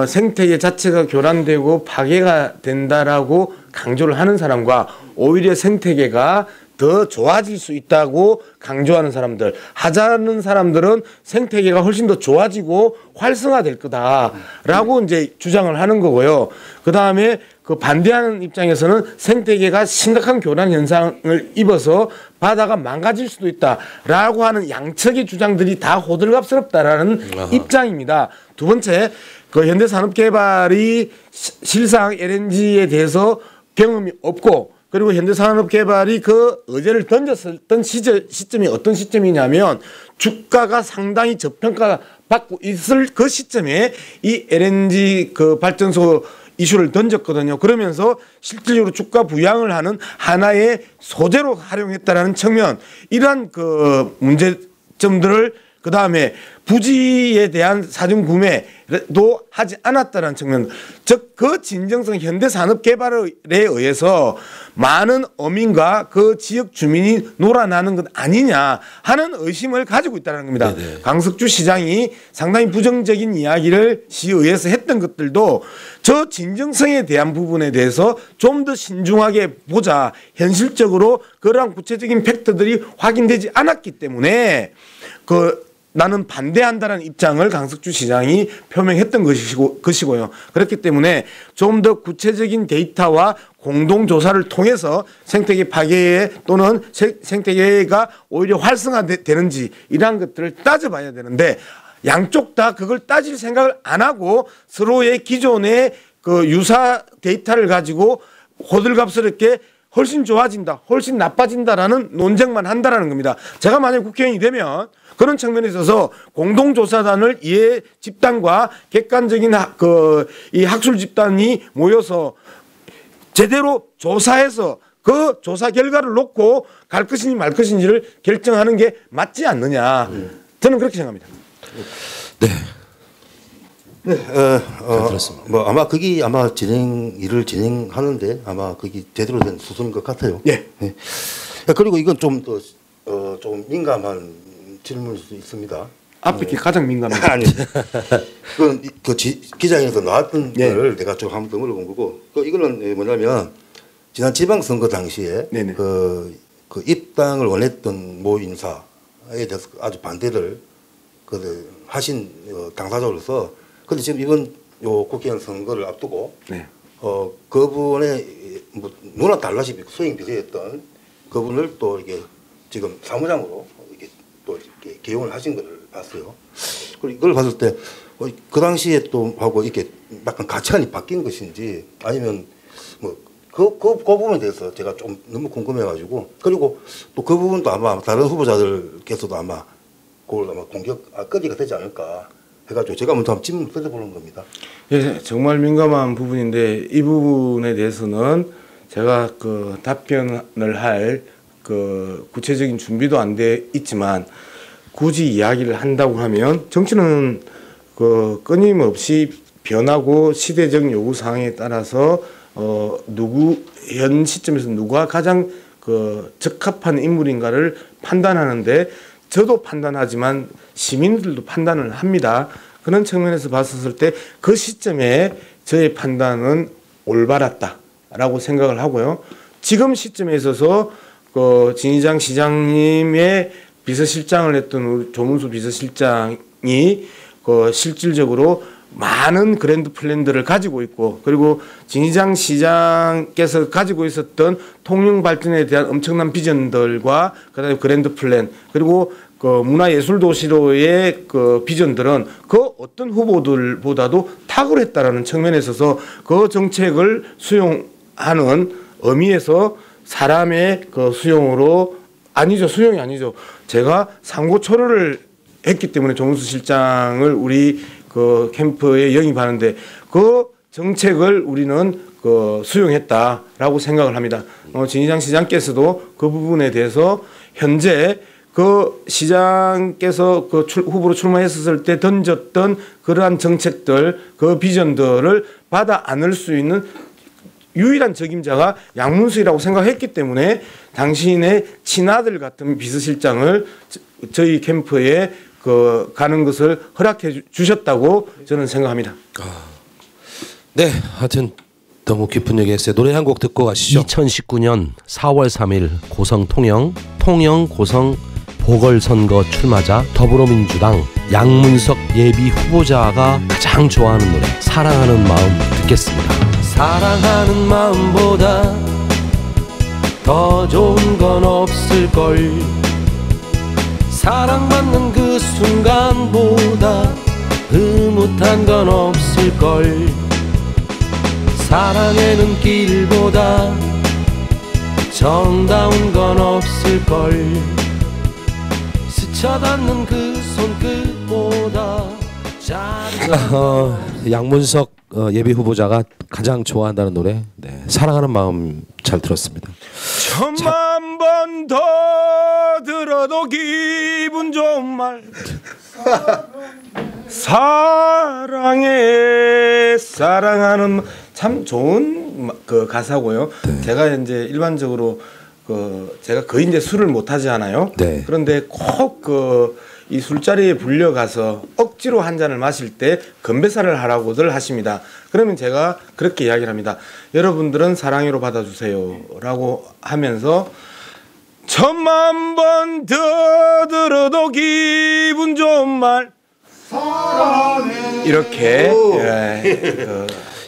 생태계 자체가 교란되고 파괴가 된다라고 강조를 하는 사람과 오히려 생태계가 더 좋아질 수 있다고 강조하는 사람들, 하자는 사람들은 생태계가 훨씬 더 좋아지고 활성화될 거다라고 이제 주장을 하는 거고요. 그 다음에 그 반대하는 입장에서는 생태계가 심각한 교란 현상을 입어서 바다가 망가질 수도 있다라고 하는 양측의 주장들이 다 호들갑스럽다라는 입장입니다. 두 번째, 그 현대산업개발이 실상 LNG에 대해서 경험이 없고 그리고 현대산업개발이 그 의제를 던졌었던 시점이 어떤 시점이냐면 주가가 상당히 저평가 받고 있을 그 시점에 이 LNG 그 발전소 이슈를 던졌거든요. 그러면서 실질적으로 주가 부양을 하는 하나의 소재로 활용했다라는 측면, 이러한 그 문제점들을 그 다음에 부지에 대한 사전 구매도 하지 않았다는 측면, 즉 그 진정성 현대산업개발에 의해서 많은 어민과 그 지역 주민이 놀아나는 것 아니냐 하는 의심을 가지고 있다는 겁니다. 네네. 강석주 시장이 상당히 부정적인 이야기를 시의회에서 했던 것들도 저 진정성에 대한 부분에 대해서 좀 더 신중하게 보자, 현실적으로 그러한 구체적인 팩트들이 확인되지 않았기 때문에 나는 반대한다는 입장을 강석주 시장이 표명했던 것이고요. 그렇기 때문에 좀 더 구체적인 데이터와 공동조사를 통해서 생태계 파괴에 또는 생태계가 오히려 활성화되는지 이러한 것들을 따져봐야 되는데 양쪽 다 그걸 따질 생각을 안 하고 서로의 기존의 그 유사 데이터를 가지고 호들갑스럽게 훨씬 좋아진다, 훨씬 나빠진다라는 논쟁만 한다라는 겁니다. 제가 만약 국회의원이 되면 그런 측면에 있어서 공동조사단을 이해 집단과 객관적인 이 학술 집단이 모여서 제대로 조사해서 그 조사 결과를 놓고 갈 것인지 말 것인지를 결정하는 게 맞지 않느냐. 저는 그렇게 생각합니다. 네. 네, 들었습니다. 뭐 아마 그게 아마 일을 진행하는데 아마 그게 제대로 된 수순인 것 같아요. 예. 네. 그리고 이건 좀 더 좀 민감한 질문일 수 있습니다. 앞에 게 가장 민감합니다. 아니, 그 기자회견에서 나왔던 예. 걸 내가 좀 한번 더 물어본 거고, 이거는 뭐냐면 지난 지방선거 당시에 그 입당을 원했던 모 인사에 대해서 아주 반대를 하신 당사자로서, 근데 지금 이번 요 국회의원 선거를 앞두고 네. 그분의 뭐 누나 달라시 수행 비서였던 그분을 또 이게 지금 사무장으로 이렇게 또 이렇게 개용을 하신 걸 봤어요. 그리고 이걸 봤을 때 그 당시에 또 하고 이렇게 약간 가치관이 바뀐 것인지 아니면 뭐 그 부분에 대해서 제가 좀 너무 궁금해가지고, 그리고 또 그 부분도 아마 다른 후보자들께서도 아마 그걸 아마 거리가 되지 않을까 해가지고 제가 먼저 한번 질문을 던져보는 겁니다. 예, 정말 민감한 부분인데 이 부분에 대해서는 제가 그 답변을 할 그 구체적인 준비도 안 돼 있지만 굳이 이야기를 한다고 하면 정치는 그 끊임없이 변하고 시대적 요구 사항에 따라서 현 시점에서 누가 가장 그 적합한 인물인가를 판단하는데 저도 판단하지만 시민들도 판단을 합니다. 그런 측면에서 봤었을 때 그 시점에 저의 판단은 올바랐다라고 생각을 하고요. 지금 시점에 있어서 그 진희장 시장님의 비서실장을 했던 우리 조문수 비서실장이 그 실질적으로 많은 그랜드 플랜들을 가지고 있고, 그리고 진희장 시장께서 가지고 있었던 통영 발전에 대한 엄청난 비전들과 그다음에 그랜드 플랜, 그리고 그 문화예술도시로의 그 비전들은 그 어떤 후보들보다도 탁월했다라는 측면에 있어서 그 정책을 수용하는 의미에서 사람의 그 수용으로 수용이 아니죠. 제가 상고초려를 했기 때문에 조문수 실장을 우리 그 캠프에 영입하는데 그 정책을 우리는 그 수용했다라고 생각을 합니다. 진희장 시장께서도 그 부분에 대해서 현재 그 시장께서 그 후보로 출마했었을 때 던졌던 그러한 정책들, 그 비전들을 받아 안을 수 있는 유일한 적임자가 양문수이라고 생각했기 때문에 당신의 친아들 같은 비서실장을 저희 캠프에 그 가는 것을 허락해 주셨다고 저는 생각합니다. 네, 하여튼 너무 깊은 얘기했어요. 노래 한 곡 듣고 가시죠. 2019년 4월 3일 고성 통영 고성 보궐선거 출마자 더불어민주당 양문석 예비 후보자가 가장 좋아하는 노래 사랑하는 마음 듣겠습니다. 사랑하는 마음보다 더 좋은 건 없을걸. 사랑받는 그 순간보다 흐뭇한 건 없을걸. 사랑에는 길보다 정다운 건 없을걸. 스쳐닿는 그 손끝보다 양문석 예비 후보자가 가장 좋아한다는 노래, 네, 사랑하는 마음 잘 들었습니다. 천만 번 더 들어도 기분 좋은 말 사랑해 사랑하는 참 좋은 그 가사고요. 네. 제가 이제 일반적으로 그 제가 거의 이제 술을 못 하지 않아요. 네. 그런데 꼭 그 이 술자리에 불려가서 억지로 한 잔을 마실 때 건배사를 하라고들 하십니다. 그러면 제가 그렇게 이야기를 합니다. 여러분들은 사랑으로 받아주세요 라고 하면서 천만 번 더 들어도 기분 좋은 말 사랑해 이렇게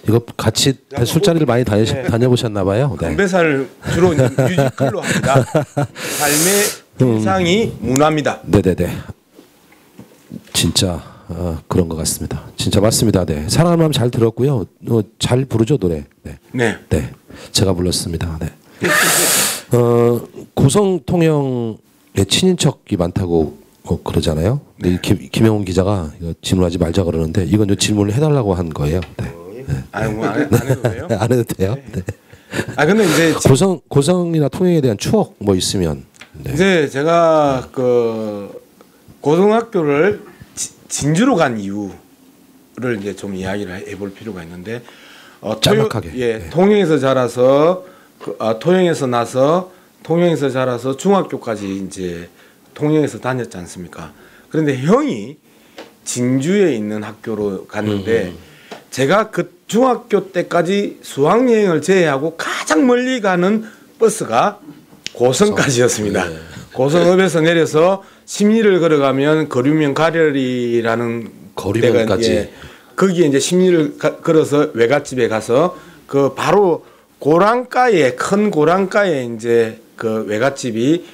이거 같이 술자리를 많이 다녀보셨나 봐요. 네. 건배사를 주로 뮤지컬로 합니다. 삶의 형상이 문화입니다. 네네네. 진짜 그런 것 같습니다. 진짜 맞습니다. 네. 사랑하는 마음 잘 들었고요. 잘 부르죠 노래. 네. 네. 네. 제가 불렀습니다. 네. 고성 통영의 친인척이 많다고 그러잖아요. 근데 김영훈 기자가 이거 질문하지 말자 그러는데 이건 질문을 해달라고 한 거예요. 네. 아니 뭐안 해도 돼요? 안 해도 돼요. 네. 근데 이제 고성이나 통영에 대한 추억 뭐 있으면. 네. 이제 제가 그 고등학교를 진주로 간 이유를 이제 좀 이야기를 해볼 필요가 있는데 짤막하게. 네. 통영에서 자라서 통영에서 자라서 중학교까지 이제 통영에서 다녔지 않습니까? 그런데 형이 진주에 있는 학교로 갔는데 제가 그 중학교 때까지 수학여행을 제외하고 가장 멀리 가는 버스가 고성까지였습니다. 네. 고성읍에서 내려서 심리를 걸어가면 거류면 가려리라는 거류면까지. 데가 거기에 이제 심리를 걸어서 외갓집에 가서 그 바로 고랑가에 큰 고랑가에 이제 그 외갓집이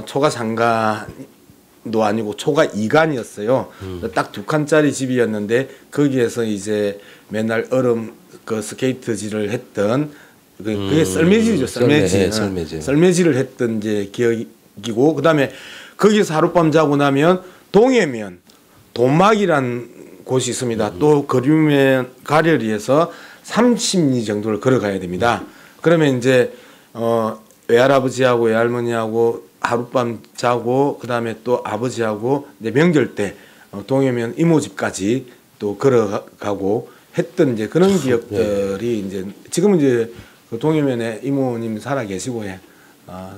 초가 상간도 아니고 초가 2간이었어요. 딱 2칸짜리 집이었는데 거기에서 이제 맨날 얼음 그 스케이트질을 했던 그게 썰매질이죠. 썰매질. 썰매질을 했던 이제 기억이고 그다음에 거기서 하룻밤 자고 나면 동해면 돈막이란 곳이 있습니다. 또 거류면 가려리에서 30리 정도를 걸어가야 됩니다. 그러면 이제 외할아버지하고 외할머니하고 하룻밤 자고 그다음에 또 아버지하고 이제 명절 때 동해면 이모집까지 또 걸어가고 했던 이제 그런 기억들이 이제 지금은 이제 그 동해면에 이모님 살아 계시고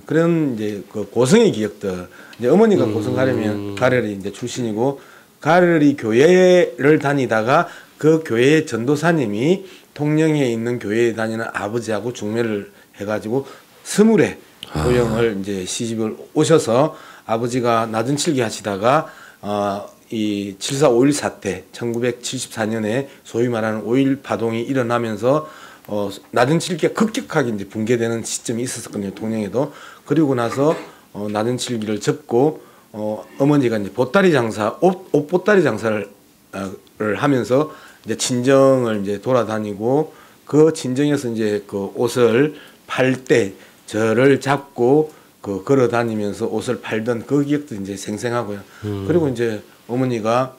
그런 이제 그 고성의 기억들 이제 어머니가 고성 가려리 이제 출신이고 가려리 교회를 다니다가 그 교회의 전도사님이 통영에 있는 교회에 다니는 아버지하고 중매를 해가지고 스물에 고영을 이제 시집을 오셔서 아버지가 낮은 칠기 하시다가 이 7.4.5.1 사태 1974년에 소위 말하는 5.1 파동이 일어나면서 낮은 칠기가 급격하게 이제 붕괴되는 시점이 있었거든요. 통영에도. 그리고 나서 낮은 칠기를 접고 어머니가 이제 보따리 장사 옷 보따리 장사를 하면서 이제 친정을 이제 돌아다니고 그 친정에서 이제 그 옷을 팔 때 저를 잡고 그 걸어 다니면서 옷을 팔던 그 기억도 이제 생생하고요. 그리고 이제 어머니가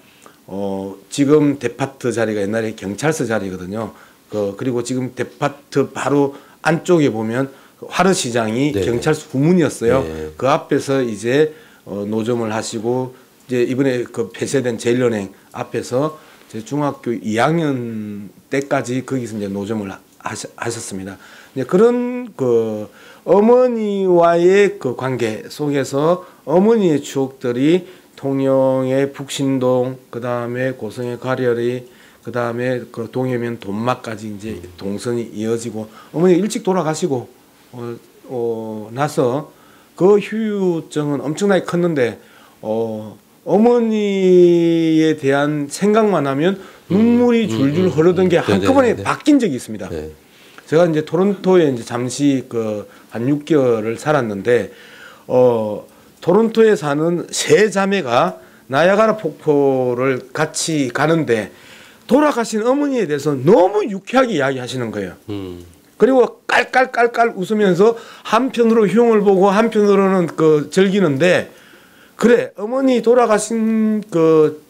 지금 데파트 자리가 옛날에 경찰서 자리거든요. 그리고 지금 데파트 바로 안쪽에 보면 화르시장이 네네. 경찰서 후문이었어요. 네. 그 앞에서 이제 노점을 하시고 이제 이번에 그 폐쇄된 제일은행 앞에서 제 중학교 2학년 때까지 거기서 이제 노점을 하셨습니다. 이제 그런 그 어머니와의 그 관계 속에서 어머니의 추억들이 통영의 북신동, 그 다음에 고성의 가려리, 그 다음에 그 동해면 돈막까지 이제 동선이 이어지고 어머니 일찍 돌아가시고 나서 그 휴유증은 엄청나게 컸는데 어머니에 대한 생각만 하면 눈물이 줄줄 흐르던 게 한꺼번에 바뀐 적이 있습니다. 네. 제가 이제 토론토에 이제 잠시 한 6개월을 살았는데 토론토에 사는 세 자매가 나야가라 폭포를 같이 가는데 돌아가신 어머니에 대해서 너무 유쾌하게 이야기하시는 거예요. 그리고 깔깔깔깔 웃으면서 한편으로 흉을 보고 한편으로는 즐기는데 그래 어머니 돌아가신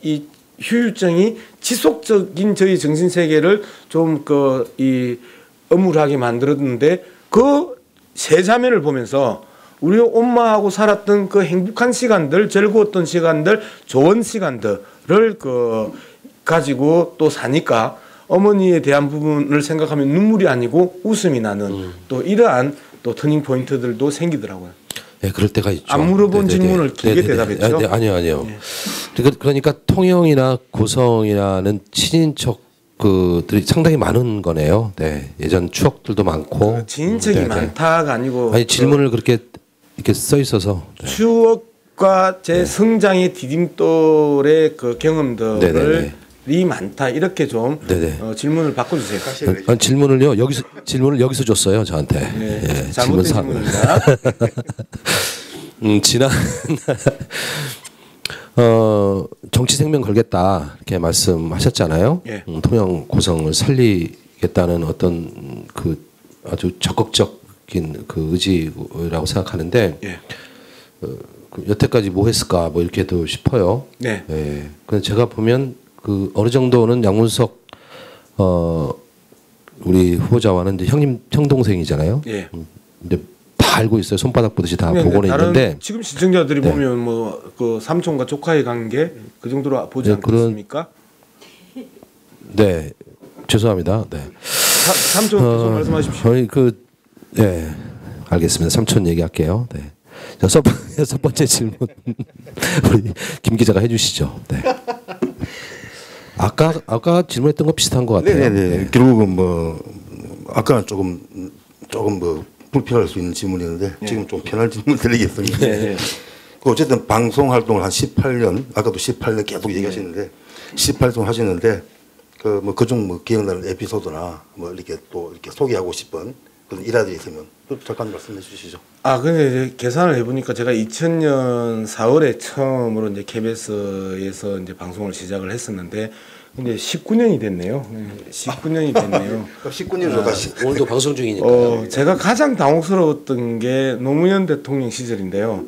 이 휴유증이 지속적인 저희 정신 세계를 좀 이 âm 울하게 만들었는데 그 세 자매를 보면서 우리 엄마하고 살았던 그 행복한 시간들, 즐거웠던 시간들, 좋은 시간들을 가지고 또 사니까 어머니에 대한 부분을 생각하면 눈물이 아니고 웃음이 나는 또 이러한 또 터닝 포인트들도 생기더라고요. 네, 그럴 때가 있죠. 안 물어본 질문을 길게 대답했죠. 아니요. 네. 그러니까 통영이나 고성이라는 친인척 그들이 상당히 많은 거네요. 네, 예전 추억들도 많고. 친인척이 많다가 아니고. 아니 질문을 그렇게 이렇게 써 있어서. 네. 추억과 제 성장의 디딤돌의 그 경험들이 많다 이렇게 좀 질문을 바꿔주세요. 질문을요 질문을 여기서 줬어요 저한테. 네, 예, 잘못된 질문입니다. 지난 정치 생명 걸겠다 이렇게 말씀하셨잖아요. 예. 통영 고성을 살리겠다는 어떤 그 아주 적극적인 그 의지라고 생각하는데 예. 그 여태까지 뭐 했을까 뭐 이렇게도 싶어요. 네. 예. 근데 제가 보면 그 어느 정도는 양문석 우리 후보자와는 이제 형 동생이잖아요. 예. 근데 다 알고 있어요. 손바닥 보듯이 다 근데 보고는 다른 있는데 지금 시청자들이 네. 보면 뭐 그 삼촌과 조카의 관계 그 정도로 보지 네, 않겠습니까? 네 죄송합니다. 네. 삼촌 계속 말씀하십시오. 저희 네 알겠습니다. 삼촌 얘기할게요. 네. 자, 첫 번째 질문 우리 김 기자가 해주시죠. 네. 아까 질문했던 거 비슷한 것 같아요. 네네네. 결국은 뭐 아까는 조금 뭐 불편할 수 있는 질문이었는데 지금 좀 편할 질문 드리겠습니다. 네. 그 어쨌든 방송 활동을 한 18년, 아까도 18년 계속 얘기하시는데 18년 하시는데 그 뭐 그중 뭐 기억나는 에피소드나 뭐 이렇게 또 이렇게 소개하고 싶은 그런 일화들이 있으면 잠깐 말씀해 주시죠. 아 근데 이제 계산을 해보니까 제가 2000년 4월에 처음으로 이제 KBS에서 이제 방송을 시작을 했었는데 근데 19년이 됐네요. 19년이 됐네요. 19년으로 다시 오늘도 방송 중이니까. 제가 가장 당혹스러웠던 게 노무현 대통령 시절인데요.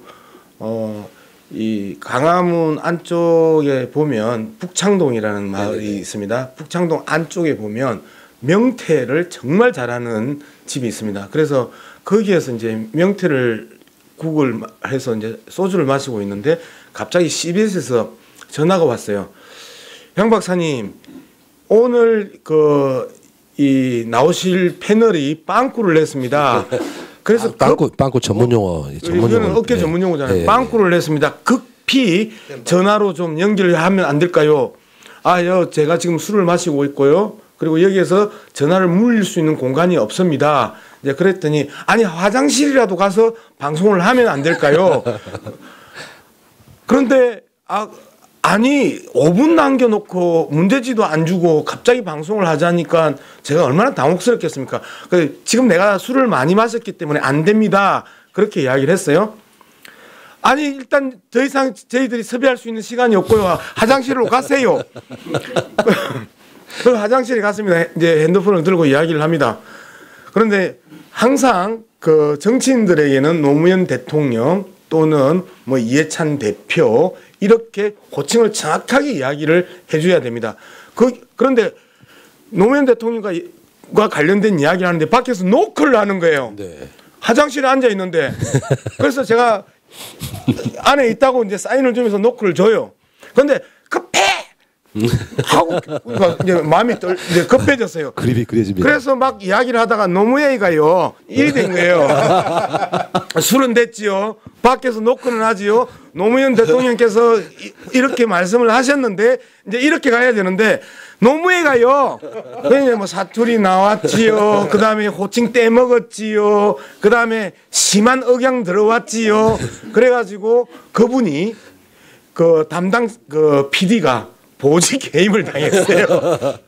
이 광화문 안쪽에 보면 북창동이라는 마을이 있습니다. 북창동 안쪽에 보면 명태를 정말 잘하는 집이 있습니다. 그래서 거기에서 이제 명태를 국을 해서 이제 소주를 마시고 있는데 갑자기 CBS에서 전화가 왔어요. 양 박사님, 오늘 이 나오실 패널이 빵꾸를 냈습니다. 그래서 빵꾸 전문 용어. 이거는 어깨 전문 용어잖아요. 네. 빵꾸를 냈습니다. 급히 전화로 좀 연결하면 안 될까요? 제가 지금 술을 마시고 있고요. 그리고 여기에서 전화를 물릴 수 있는 공간이 없습니다. 이제 그랬더니 아니 화장실이라도 가서 방송을 하면 안 될까요? 그런데 아니 5분 남겨놓고 문제지도 안 주고 갑자기 방송을 하자니까 제가 얼마나 당혹스럽겠습니까? 지금 내가 술을 많이 마셨기 때문에 안 됩니다. 그렇게 이야기를 했어요. 아니 일단 더 이상 저희들이 섭외할 수 있는 시간이 없고요. 화장실로 가세요. 그 화장실에 갔습니다. 이제 핸드폰을 들고 이야기를 합니다. 그런데 항상 그 정치인들에게는 노무현 대통령 또는 뭐 이해찬 대표 이렇게 호칭을 정확하게 이야기를 해줘야 됩니다. 그런데 노무현 대통령과 관련된 이야기를 하는데 밖에서 노크를 하는 거예요. 네. 화장실에 앉아 있는데 그래서 제가 안에 있다고 이제 사인을 주면서 노크를 줘요. 그런데 급해 하고 이제 마음이 이제 급해졌어요. 그림이 그려집니다. 그래서 막 이야기를 하다가 노무현이가요 일이 된 거예요. 술은 됐지요. 밖에서 노크는 하지요. 노무현 대통령께서 이렇게 말씀을 하셨는데 이제 이렇게 가야 되는데 노무현이가요. 그냥 뭐 사투리 나왔지요. 그 다음에 호칭 떼먹었지요. 그 다음에 심한 억양 들어왔지요. 그래가지고 그분이 그 담당 그 PD가 보직 해임을 당했어요.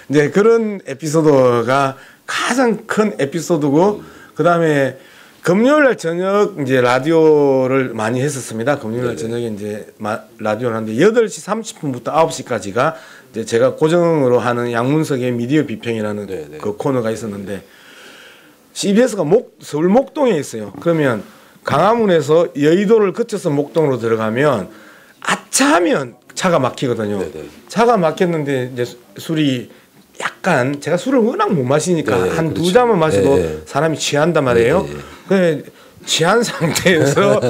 이제 그런 에피소드가 가장 큰 에피소드고, 그 다음에 금요일날 저녁 이제 라디오를 많이 했었습니다. 금요일날 저녁에 이제 라디오를 하는데 8시 30분부터 9시까지가 이제 제가 고정으로 하는 양문석의 미디어 비평이라는 그 코너가 있었는데, CBS가 서울 목동에 있어요. 그러면 강화문에서 여의도를 거쳐서 목동으로 들어가면 아차하면 차가 막히거든요. 차가 막혔는데 이제 술이 약간, 제가 술을 워낙 못 마시니까 한 두 잔만 마셔도 사람이 취한단 말이에요. 그래 취한 상태에서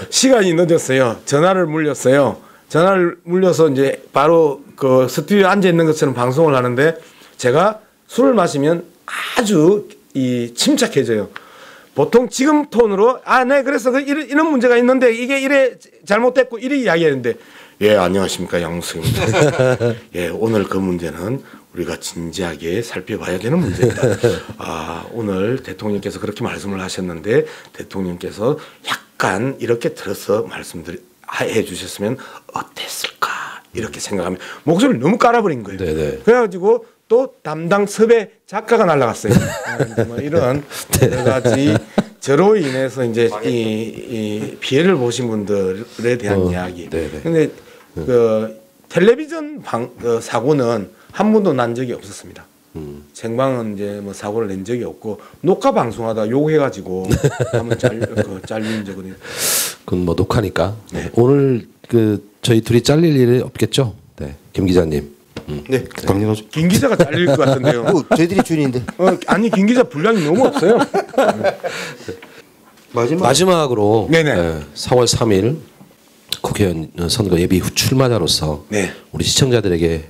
시간이 늦었어요. 전화를 물렸어요. 전화를 물려서 이제 바로 그 스튜디오에 앉아 있는 것처럼 방송을 하는데, 제가 술을 마시면 아주 침착해져요. 보통 지금 톤으로 네 그래서 이런 문제가 있는데 이게 이래 잘못됐고 이래 이야기했는데, 예 안녕하십니까 양문석입니다. 예 오늘 그 문제는 우리가 진지하게 살펴봐야 되는 문제입니다. 오늘 대통령께서 그렇게 말씀을 하셨는데 대통령께서 약간 이렇게 들어서 해 주셨으면 어땠을까 이렇게 생각하면 목소리를 너무 깔아버린 거예요. 그래가지고 또 담당 섭외 작가가 날라갔어요. 뭐 이런 여러 가지 저로 인해서 이제 이 피해를 보신 분들에 대한 이야기. 네네. 근데 그 텔레비전 사고는 한 번도 난 적이 없었습니다. 생방은 이제 뭐 사고를 낸 적이 없고 녹화 방송하다 욕해가지고 한번 잘린 적은 있어요. 그건 뭐 녹화니까. 네. 오늘 그 저희 둘이 잘릴 일이 없겠죠? 네, 김 기자님. 네, 당연하죠. 김 기자가 잘릴 것 같은데요. 저희들이 준인데. 아니 김 기자 분량이 너무 없어요. 마지막으로 네네. 4월 3일 국회의원 선거 예비 출마자로서 네. 우리 시청자들에게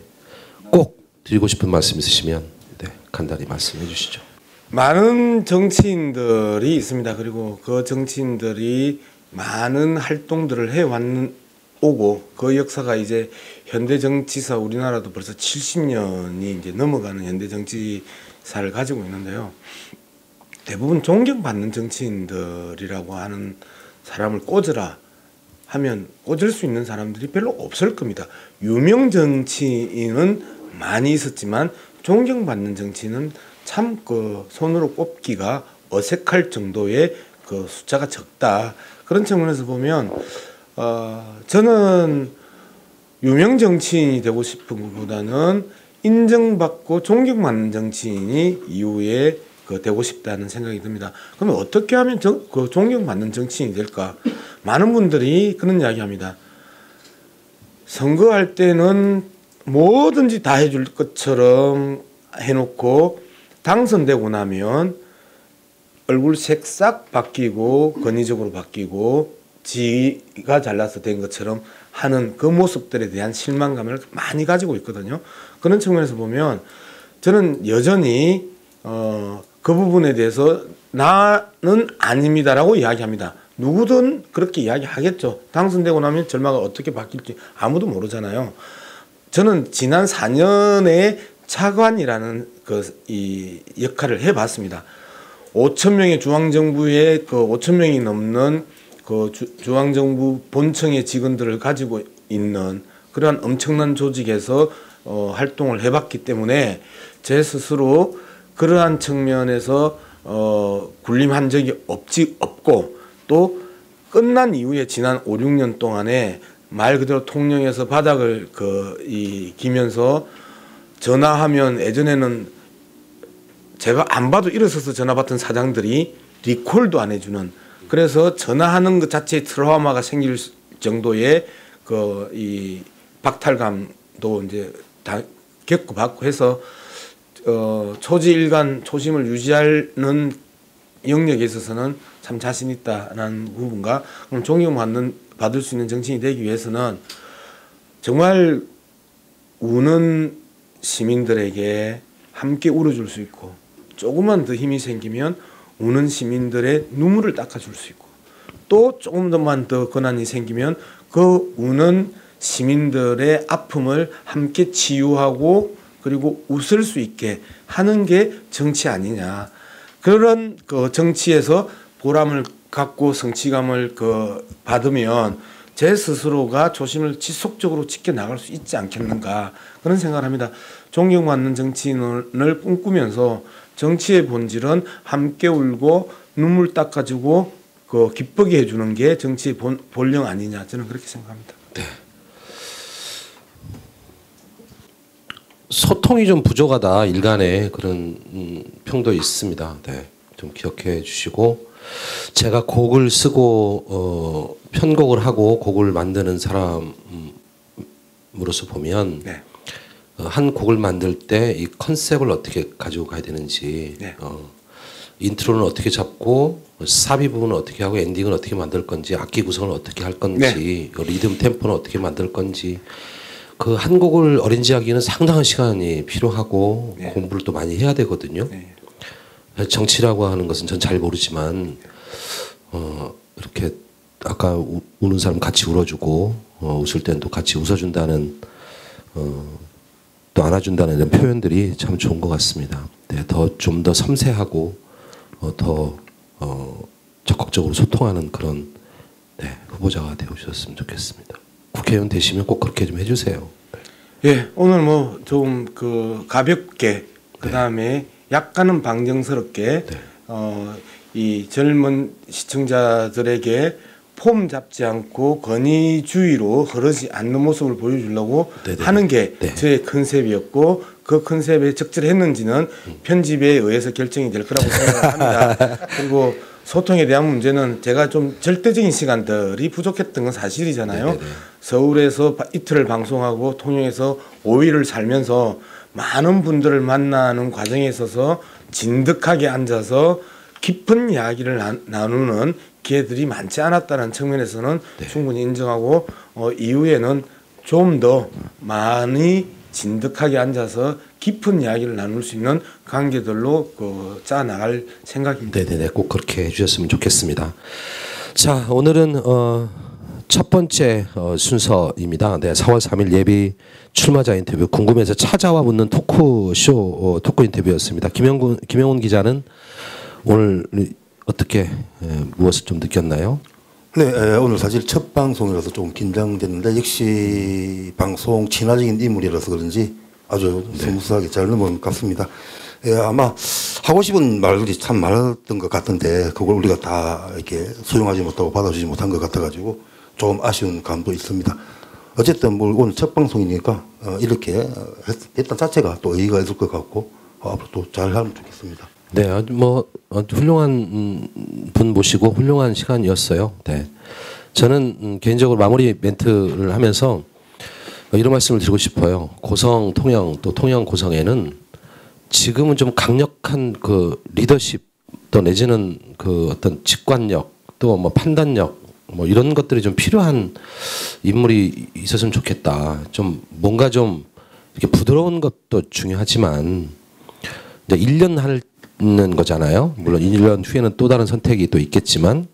꼭 드리고 싶은 말씀 있으시면 네, 간단히 말씀해 주시죠. 많은 정치인들이 있습니다. 그리고 그 정치인들이 많은 활동들을 해오고 그 역사가 이제 현대 정치사 우리나라도 벌써 70년이 이제 넘어가는 현대 정치사를 가지고 있는데요. 대부분 존경받는 정치인들이라고 하는 사람을 꽂으라 하면 꽂을 수 있는 사람들이 별로 없을 겁니다. 유명 정치인은 많이 있었지만 존경받는 정치인은 참 그 손으로 꼽기가 어색할 정도의 그 숫자가 적다. 그런 측면에서 보면 저는 유명 정치인이 되고 싶은 것보다는 인정받고 존경받는 정치인이 이후에 그 되고 싶다는 생각이 듭니다. 그러면 어떻게 하면 그 존경받는 정치인이 될까? 많은 분들이 그런 이야기합니다. 선거할 때는 뭐든지 다 해줄 것처럼 해놓고 당선되고 나면 얼굴색 싹 바뀌고 권위적으로 바뀌고 지가 잘나서 된 것처럼 하는 그 모습들에 대한 실망감을 많이 가지고 있거든요. 그런 측면에서 보면 저는 여전히 그 부분에 대해서 나는 아닙니다라고 이야기합니다. 누구든 그렇게 이야기하겠죠. 당선되고 나면 결과가 어떻게 바뀔지 아무도 모르잖아요. 저는 지난 4년의 차관이라는 이 역할을 해봤습니다. 5천 명의 중앙정부의 그 5천 명이 넘는 그 중앙정부 본청의 직원들을 가지고 있는 그러한 엄청난 조직에서 활동을 해봤기 때문에 제 스스로 그러한 측면에서 군림한 적이 없고 또 끝난 이후에 지난 5, 6년 동안에 말 그대로 통영에서 바닥을 기면서 전화하면 예전에는 제가 안 봐도 일어서서 전화 받던 사장들이 리콜도 안 해주는, 그래서 전화하는 것 자체에 트라우마가 생길 정도의 이 박탈감도 이제 다 겪어봤고 해서 초지일관 초심을 유지하는 영역에 있어서는 참 자신 있다라는 부분과 존경받을 수 있는 정치인이 되기 위해서는 정말 우는 시민들에게 함께 울어줄 수 있고, 조금만 더 힘이 생기면 우는 시민들의 눈물을 닦아줄 수 있고, 또 조금만 더 권한이 생기면 그 우는 시민들의 아픔을 함께 치유하고 그리고 웃을 수 있게 하는 게 정치 아니냐. 그런 정치에서 보람을 갖고 성취감을 받으면 제 스스로가 초심을 지속적으로 지켜나갈 수 있지 않겠는가, 그런 생각을 합니다. 존경받는 정치인을 꿈꾸면서 정치의 본질은 함께 울고 눈물 닦아주고 기쁘게 해주는 게 정치의 본령 아니냐, 저는 그렇게 생각합니다. 네. 소통이 좀 부족하다, 일간에 그런 평도 있습니다. 네, 좀 기억해 주시고, 제가 곡을 쓰고 편곡을 하고 곡을 만드는 사람으로서 보면 네. 한 곡을 만들 때 이 컨셉을 어떻게 가지고 가야 되는지, 네. 인트로는 어떻게 잡고 사비 부분은 어떻게 하고 엔딩은 어떻게 만들 건지, 악기 구성을 어떻게 할 건지, 네. 리듬 템포는 어떻게 만들 건지, 그 한 곡을 어레인지하기는 상당한 시간이 필요하고 네. 공부를 또 많이 해야 되거든요. 네. 정치라고 하는 것은 전 잘 모르지만 이렇게 아까 우는 사람 같이 울어주고 웃을 땐 또 같이 웃어준다는, 또 안아준다는 이런 표현들이 참 좋은 것 같습니다. 네, 좀 더 섬세하고 더 적극적으로 소통하는 그런 후보자가 되어주셨으면 좋겠습니다. 국회의원 되시면 꼭 그렇게 좀 해주세요. 예, 오늘 뭐 좀 가볍게, 그 다음에 약간은 방정스럽게 이 젊은 시청자들에게 폼 잡지 않고 권위주의로 흐르지 않는 모습을 보여주려고 네네. 하는 게 네. 저의 컨셉이었고 그 컨셉에 적절했는지는 편집에 의해서 결정이 될 거라고 생각합니다. 그리고 소통에 대한 문제는 제가 좀 절대적인 시간들이 부족했던 건 사실이잖아요. 네네네. 서울에서 이틀을 방송하고 통영에서 5일을 살면서 많은 분들을 만나는 과정에 있어서 진득하게 앉아서 깊은 이야기를 나누는 기회들이 많지 않았다는 측면에서는 네. 충분히 인정하고 이후에는 좀 더 많이 진득하게 앉아서 깊은 이야기를 나눌 수 있는 관계들로 짜 나갈 생각입니다. 네네네, 꼭 그렇게 해주셨으면 좋겠습니다. 자, 오늘은 첫 번째 순서입니다. 네, 4월 3일 예비 출마자 인터뷰 궁금해서 찾아와 묻는 토크쇼 토크 인터뷰였습니다. 김영훈 기자는 오늘 어떻게 무엇을 좀 느꼈나요? 네, 오늘 사실 첫 방송이라서 좀 긴장됐는데 역시 방송 친화적인 인물이라서 그런지 아주 스무스하게 잘 넘어간 것 같습니다. 아마 하고 싶은 말들이 참 많았던 것 같은데 그걸 우리가 다 이렇게 수용하지 못하고 받아주지 못한 것 같아가지고 좀 아쉬운 감도 있습니다. 어쨌든 뭐 오늘 첫 방송이니까 이렇게 했던 자체가 또 의의가 있을 것 같고 앞으로 또 잘하면 좋겠습니다. 네, 뭐 훌륭한 분 모시고 훌륭한 시간이었어요. 네, 저는 개인적으로 마무리 멘트를 하면서 이런 말씀을 드리고 싶어요. 고성, 통영 또 통영 고성에는 지금은 좀 강력한 그 리더십 또 내지는 그 어떤 직관력 또 뭐 판단력 뭐 이런 것들이 좀 필요한 인물이 있었으면 좋겠다. 좀 뭔가 좀 이렇게 부드러운 것도 중요하지만 이제 1년 하는 거잖아요. 물론 1년 후에는 또 다른 선택이 또 있겠지만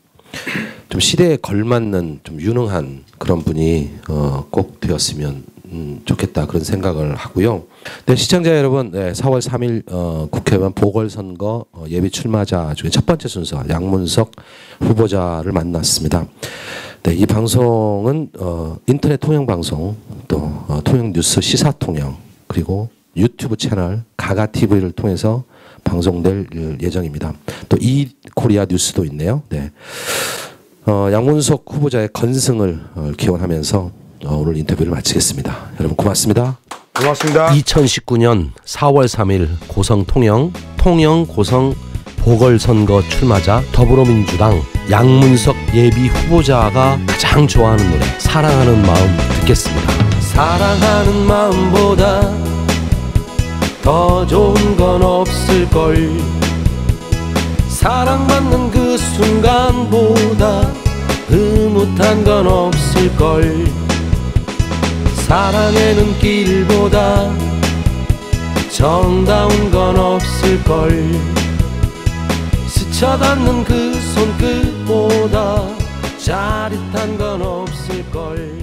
좀 시대에 걸맞는 좀 유능한 그런 분이 꼭 되었으면 좋겠다 그런 생각을 하고요. 네, 시청자 여러분, 네, 4월 3일 국회의원 보궐선거 예비 출마자 중에 첫 번째 순서 양문석 후보자를 만났습니다. 네, 이 방송은 인터넷 통영 방송 또 통영 뉴스 시사 통영 그리고 유튜브 채널 가가 TV를 통해서 방송될 예정입니다. 또 이 코리아 뉴스도 있네요. 네. 양문석 후보자의 건승을 기원하면서 오늘 인터뷰를 마치겠습니다. 여러분 고맙습니다. 고맙습니다. 2019년 4월 3일 고성 통영 고성 보궐선거 출마자 더불어민주당 양문석 예비 후보자가 가장 좋아하는 노래 사랑하는 마음 듣겠습니다. 사랑하는 마음보다 더 좋은 건 없을걸 사랑받는 그 순간보다 흐뭇한 건 없을걸 사랑에는 길보다 정다운 건 없을걸 스쳐닿는 그 손끝보다 짜릿한 건 없을걸